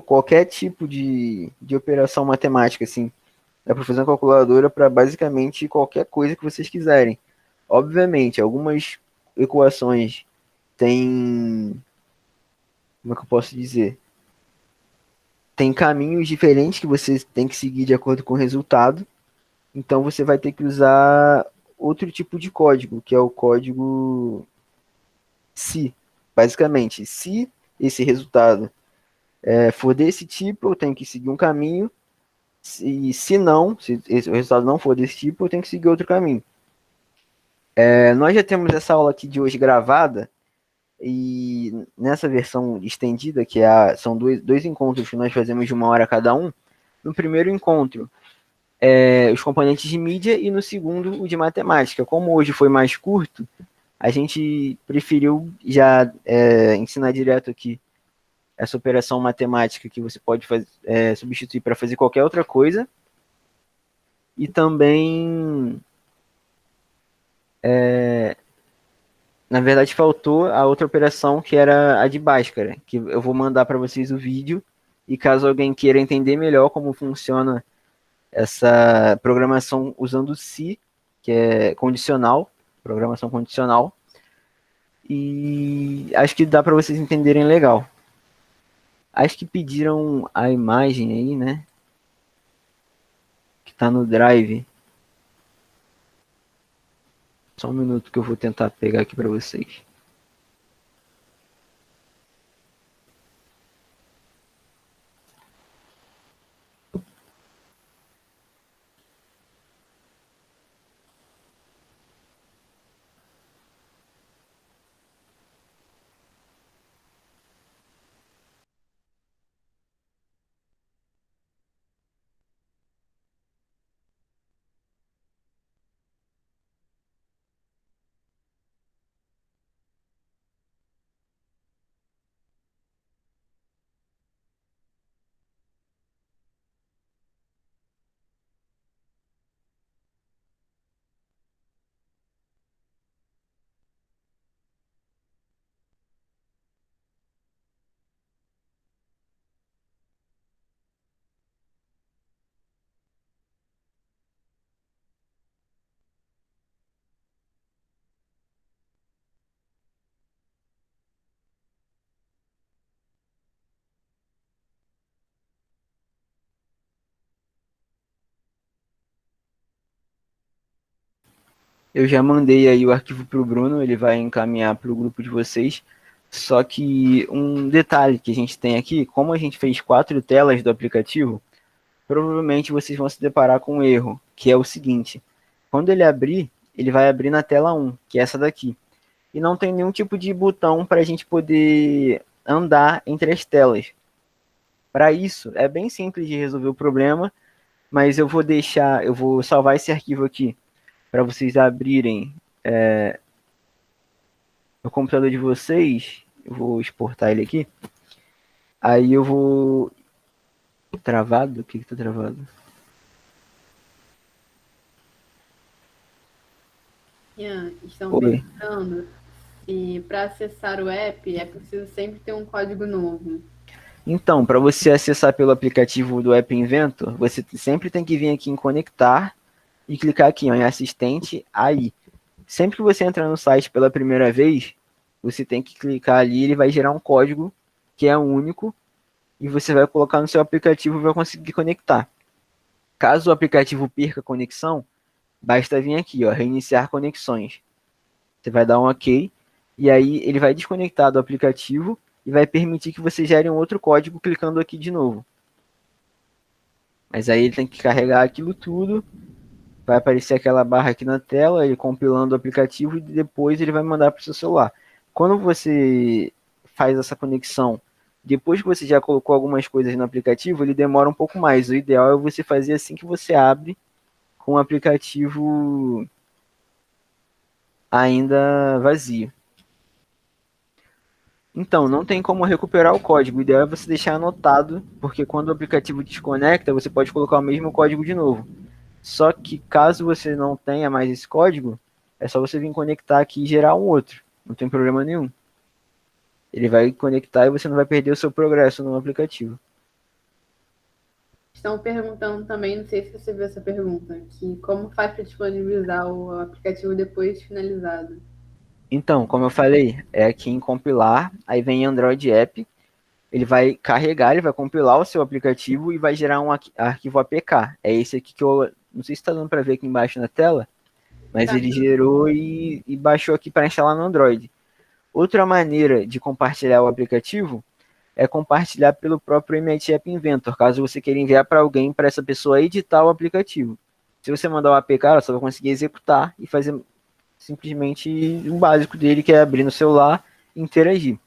qualquer tipo de operação matemática, assim. Dá para fazer uma calculadora para basicamente qualquer coisa que vocês quiserem. Obviamente, algumas equações têm... Como é que eu posso dizer? Tem caminhos diferentes que você tem que seguir de acordo com o resultado. Então, você vai ter que usar outro tipo de código, que é o código se. Basicamente, se esse resultado for desse tipo, eu tenho que seguir um caminho. Se não, se o resultado não for desse tipo, eu tenho que seguir outro caminho. Nós já temos essa aula aqui de hoje gravada, e nessa versão estendida, que são dois encontros que nós fazemos de 1 hora cada um. No primeiro encontro, os componentes de mídia, e no segundo, o de matemática. Como hoje foi mais curto, a gente preferiu já ensinar direto aqui essa operação matemática que você pode substituir para fazer qualquer outra coisa. E também, na verdade, faltou a outra operação, que era a de Bhaskara, que eu vou mandar para vocês o vídeo, e caso alguém queira entender melhor como funciona essa programação usando se, que é condicional, programação condicional, e acho que dá para vocês entenderem legal. Acho que pediram a imagem aí, né? Que tá no Drive. Só um minuto que eu vou tentar pegar aqui para vocês. Eu já mandei aí o arquivo para o Bruno, ele vai encaminhar para o grupo de vocês. Só que um detalhe que a gente tem aqui, como a gente fez 4 telas do aplicativo, provavelmente vocês vão se deparar com um erro, que é o seguinte: quando ele abrir, ele vai abrir na tela 1, que é essa daqui. E não tem nenhum tipo de botão para a gente poder andar entre as telas. Para isso, é bem simples de resolver o problema, mas eu vou salvar esse arquivo aqui para vocês abrirem no computador de vocês. Eu vou exportar ele aqui. Aí eu vou. Travado? O que que tá travado? Ian, estão Oi. perguntando se para acessar o app é preciso sempre ter um código novo. Então, para você acessar pelo aplicativo do App Inventor, você sempre tem que vir aqui em conectar e clicar aqui ó, em assistente aí. Sempre que você entrar no site pela primeira vez, você tem que clicar ali, ele vai gerar um código que é único e você vai colocar no seu aplicativo e vai conseguir conectar. Caso o aplicativo perca a conexão, basta vir aqui, ó, reiniciar conexões. Você vai dar um OK e aí ele vai desconectar do aplicativo e vai permitir que você gere um outro código clicando aqui de novo. Mas aí ele tem que carregar aquilo tudo, vai aparecer aquela barra aqui na tela, ele compilando o aplicativo e depois ele vai mandar para o seu celular. Quando você faz essa conexão, depois que você já colocou algumas coisas no aplicativo, ele demora um pouco mais. O ideal é você fazer assim que você abre com o aplicativo ainda vazio. Então, não tem como recuperar o código. O ideal é você deixar anotado, porque quando o aplicativo desconecta, você pode colocar o mesmo código de novo. Só que caso você não tenha mais esse código, é só você vir conectar aqui e gerar um outro. Não tem problema nenhum. Ele vai conectar e você não vai perder o seu progresso no aplicativo. Estão perguntando também, não sei se você viu essa pergunta, que como faz para disponibilizar o aplicativo depois de finalizado. Então, como eu falei, é aqui em compilar, aí vem Android App, ele vai carregar, ele vai compilar o seu aplicativo e vai gerar um arquivo APK. É esse aqui que eu não sei se está dando para ver aqui embaixo na tela, mas Tá. ele gerou e baixou aqui para instalar no Android. Outra maneira de compartilhar o aplicativo é compartilhar pelo próprio MIT App Inventor, caso você queira enviar para alguém, para essa pessoa editar o aplicativo. Se você mandar o APK, ela só vai conseguir executar e fazer simplesmente o básico dele, que é abrir no celular e interagir.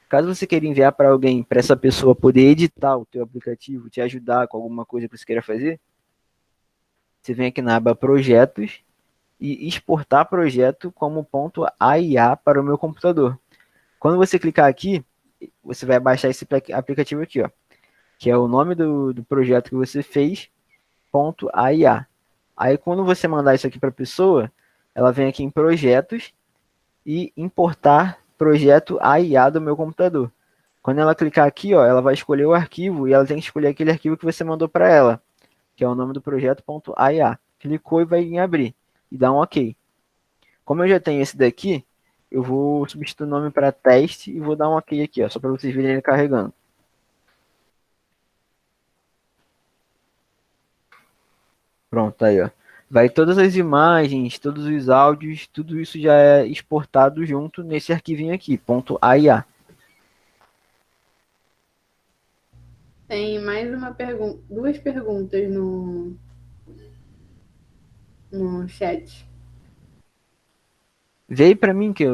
Caso você queira enviar para alguém, para essa pessoa poder editar o teu aplicativo, te ajudar com alguma coisa que você queira fazer, você vem aqui na aba Projetos e exportar projeto como .aia para o meu computador. Quando você clicar aqui, você vai baixar esse aplicativo aqui, ó, que é o nome do projeto que você fez, .aia. Aí quando você mandar isso aqui para a pessoa, ela vem aqui em projetos e importar projeto AIA do meu computador. Quando ela clicar aqui, ó, ela vai escolher o arquivo e ela tem que escolher aquele arquivo que você mandou para ela, que é o nome do projeto .aia. Clicou e vai em abrir e dá um OK. Como eu já tenho esse daqui, eu vou substituir o nome para teste e vou dar um OK aqui, ó, só para vocês verem ele carregando. Pronto, aí, ó. Vai todas as imagens, todos os áudios, tudo isso já é exportado junto nesse arquivinho aqui, .aia. Tem mais uma pergunta, duas perguntas no chat. Vê aí pra mim que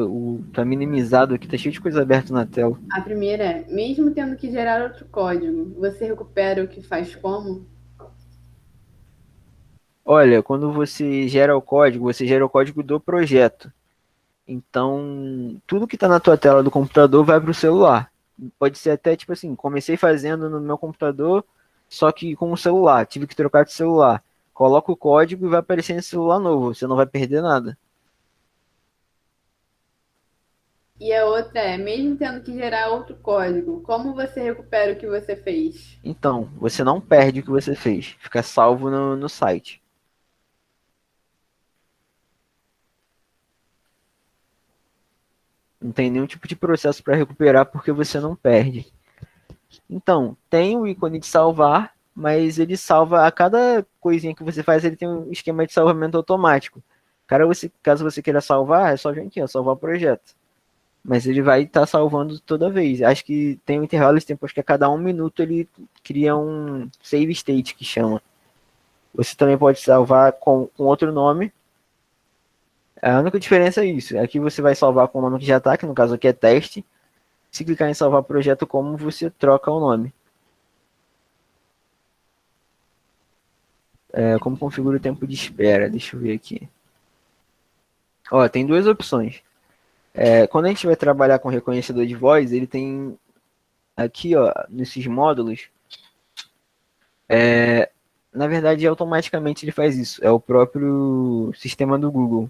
tá minimizado aqui, tá cheio de coisa aberta na tela. A primeira é, mesmo tendo que gerar outro código, você recupera o que faz como? Olha, quando você gera o código, você gera o código do projeto. Então, tudo que está na tua tela do computador vai para o celular. Pode ser até tipo assim, comecei fazendo no meu computador, só que com o celular, tive que trocar de celular. Coloca o código e vai aparecer em celular novo, você não vai perder nada. E a outra é, mesmo tendo que gerar outro código, como você recupera o que você fez? Então, você não perde o que você fez, fica salvo no site. Não tem nenhum tipo de processo para recuperar porque você não perde. Então, tem o ícone de salvar, mas ele salva a cada coisinha que você faz, ele tem um esquema de salvamento automático. Caso você queira salvar, é só vir aqui, ó, salvar o projeto. Mas ele vai estar salvando toda vez. Acho que tem um intervalo de tempo, acho que a cada 1 minuto ele cria um save state que chama. Você também pode salvar com outro nome. A única diferença é isso. Aqui você vai salvar com o nome que já está, que no caso aqui é teste. Se clicar em salvar projeto como, você troca o nome. Como configura o tempo de espera? Deixa eu ver aqui. Ó, tem duas opções. Quando a gente vai trabalhar com reconhecedor de voz, ele tem aqui, ó, nesses módulos. Na verdade, automaticamente ele faz isso. É o próprio sistema do Google.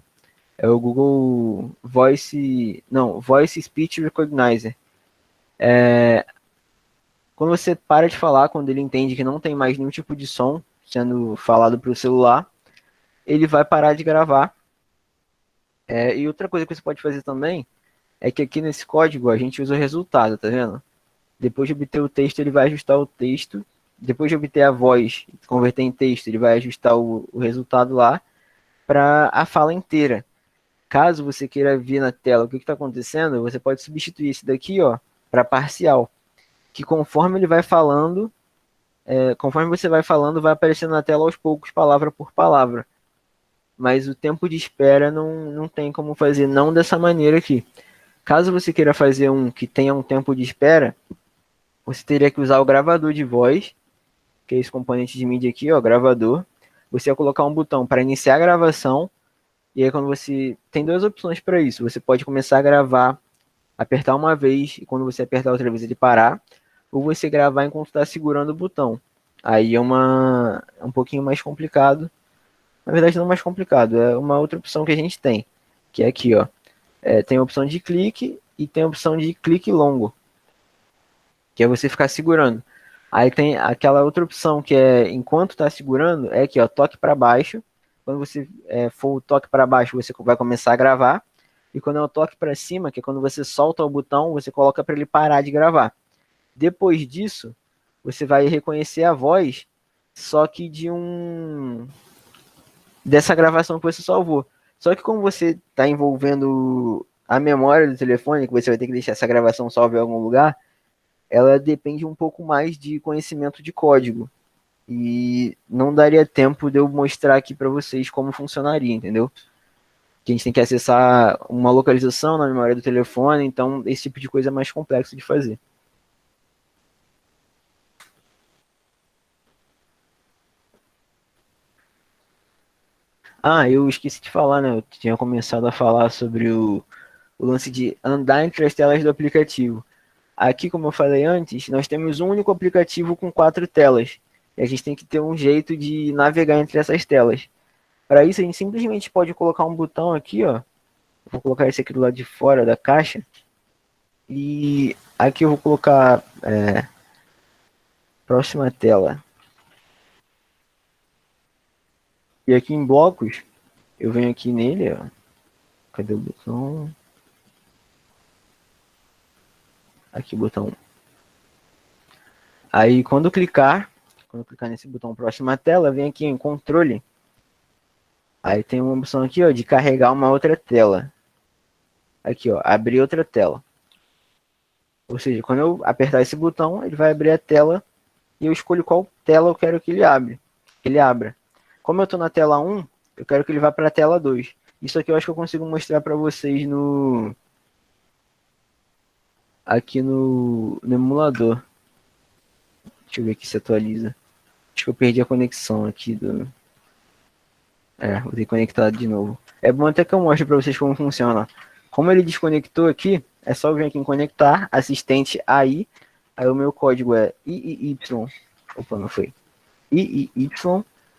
É o Google Voice Speech Recognizer. Quando você para de falar, quando ele entende que não tem mais nenhum tipo de som sendo falado para o celular, ele vai parar de gravar. E outra coisa que você pode fazer também é que aqui nesse código a gente usa o resultado, tá vendo? Depois de obter o texto, ele vai ajustar o texto. Depois de obter a voz, converter em texto, ele vai ajustar o resultado lá para a fala inteira. Caso você queira ver na tela o que está acontecendo, você pode substituir esse daqui, ó, para parcial. Que conforme ele vai falando, conforme você vai falando, vai aparecendo na tela aos poucos, palavra por palavra. Mas o tempo de espera não tem como fazer, não dessa maneira aqui. Caso você queira fazer um que tenha um tempo de espera, você teria que usar o gravador de voz, que é esse componente de mídia aqui, ó, gravador. Você vai colocar um botão para iniciar a gravação, e aí quando você... Tem duas opções para isso. Você pode começar a gravar, apertar uma vez, e quando você apertar outra vez ele parar, ou você gravar enquanto está segurando o botão. Aí é um pouquinho mais complicado. Na verdade, não mais complicado, é uma outra opção que a gente tem, que é aqui, ó. Tem a opção de clique e tem a opção de clique longo, que é você ficar segurando. Aí tem aquela outra opção que é, enquanto está segurando, é aqui, ó, toque para baixo. Quando você for o toque para baixo, você vai começar a gravar. E quando é o toque para cima, que é quando você solta o botão, você coloca para ele parar de gravar. Depois disso, você vai reconhecer a voz, só que dessa gravação que você salvou. Só que como você está envolvendo a memória do telefone, que você vai ter que deixar essa gravação salva em algum lugar, ela depende um pouco mais de conhecimento de código. E não daria tempo de eu mostrar aqui para vocês como funcionaria, entendeu? Que a gente tem que acessar uma localização na memória do telefone, então esse tipo de coisa é mais complexo de fazer. Eu esqueci de falar, né? Eu tinha começado a falar sobre o lance de andar entre as telas do aplicativo. Aqui, como eu falei antes, nós temos um único aplicativo com 4 telas. E a gente tem que ter um jeito de navegar entre essas telas. Para isso, a gente simplesmente pode colocar um botão aqui, ó. Vou colocar esse aqui do lado de fora da caixa. E aqui eu vou colocar próxima tela. E aqui em blocos, eu venho aqui nele, ó. Cadê o botão? Aqui o botão 1. Aí quando eu clicar nesse botão próxima tela, vem aqui em controle, Aí tem uma opção aqui, ó, de carregar uma outra tela. Aqui, ó, abrir outra tela. Ou seja, quando eu apertar esse botão, ele vai abrir a tela e eu escolho qual tela eu quero que ele abra. Como eu estou na tela 1, eu quero que ele vá para a tela 2. Isso aqui eu acho que eu consigo mostrar para vocês aqui no emulador. Deixa eu ver aqui se atualiza. Acho que eu perdi a conexão aqui vou ter que conectar de novo. É bom até que eu mostre para vocês como funciona. Como ele desconectou aqui, é só vir aqui em conectar, assistente aí o meu código é IIY. Opa, não foi. IIYSDZ.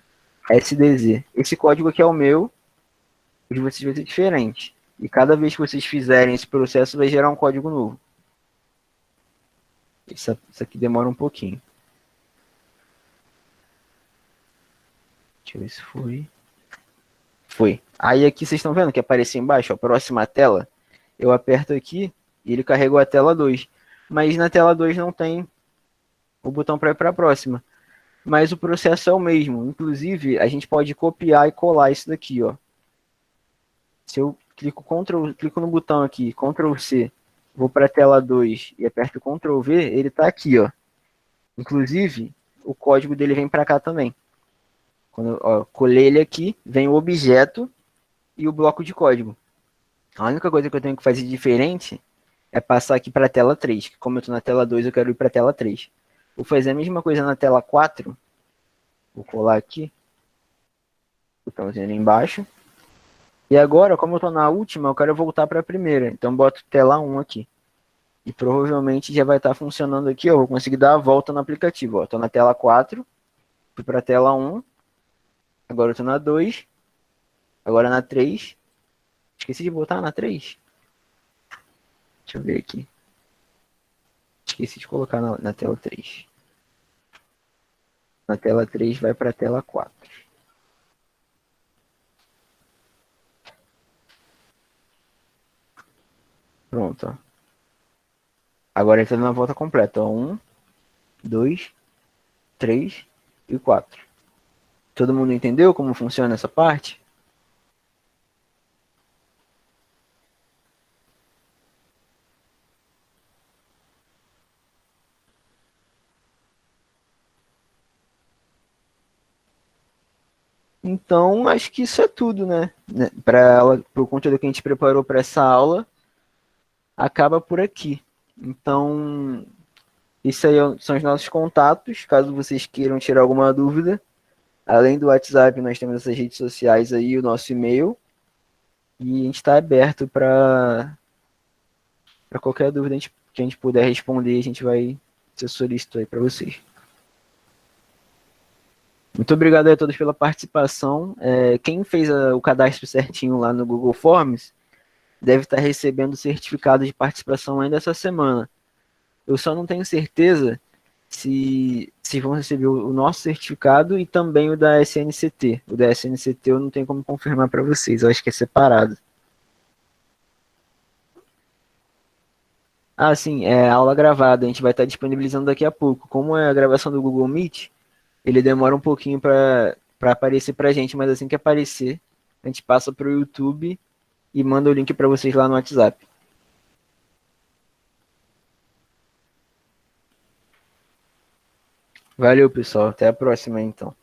Esse código aqui é o meu, o de vocês vai ser diferente. E cada vez que vocês fizerem esse processo, vai gerar um código novo. Isso aqui demora um pouquinho. Deixa eu ver se foi. Foi. Aí aqui vocês estão vendo que apareceu embaixo, ó, próxima tela. Eu aperto aqui e ele carregou a tela 2. Mas na tela 2 não tem o botão para ir para a próxima. Mas o processo é o mesmo. Inclusive, a gente pode copiar e colar isso daqui, ó. Se eu clico no botão aqui, Ctrl C, vou para a tela 2 e aperto Ctrl V, ele está aqui, ó. Inclusive, o código dele vem para cá também. Quando eu colei ele aqui, vem o objeto e o bloco de código. A única coisa que eu tenho que fazer diferente é passar aqui para a tela 3. Como eu estou na tela 2, eu quero ir para a tela 3. Vou fazer a mesma coisa na tela 4. Vou colar aqui. Botãozinho ali embaixo. E agora, como eu estou na última, eu quero voltar para a primeira. Então, boto tela 1 aqui. E provavelmente já vai estar funcionando aqui. Eu vou conseguir dar a volta no aplicativo. Estou na tela 4. Fui para a tela 1. Agora eu estou na 2. Agora na 3. Esqueci de botar na 3. Deixa eu ver aqui. Esqueci de colocar na tela 3. Na tela 3 vai para a tela 4. Pronto, ó. Agora ele está dando a volta completa. 1, 2, 3 e 4. Todo mundo entendeu como funciona essa parte? Então, acho que isso é tudo, né? Para o conteúdo que a gente preparou para essa aula, acaba por aqui. Então, isso aí são os nossos contatos, caso vocês queiram tirar alguma dúvida. Além do WhatsApp, nós temos essas redes sociais aí, o nosso e-mail. E a gente está aberto para qualquer dúvida que a gente puder responder, a gente vai ser solícito aí para vocês. Muito obrigado a todos pela participação. Quem fez o cadastro certinho lá no Google Forms deve estar recebendo o certificado de participação ainda essa semana. Eu só não tenho certeza se vão receber o nosso certificado e também o da SNCT. O da SNCT eu não tenho como confirmar para vocês, eu acho que é separado. Ah, sim, é aula gravada, a gente vai estar disponibilizando daqui a pouco. Como é a gravação do Google Meet, ele demora um pouquinho para aparecer para a gente, mas assim que aparecer, a gente passa para o YouTube e manda o link para vocês lá no WhatsApp. Valeu, pessoal. Até a próxima, então.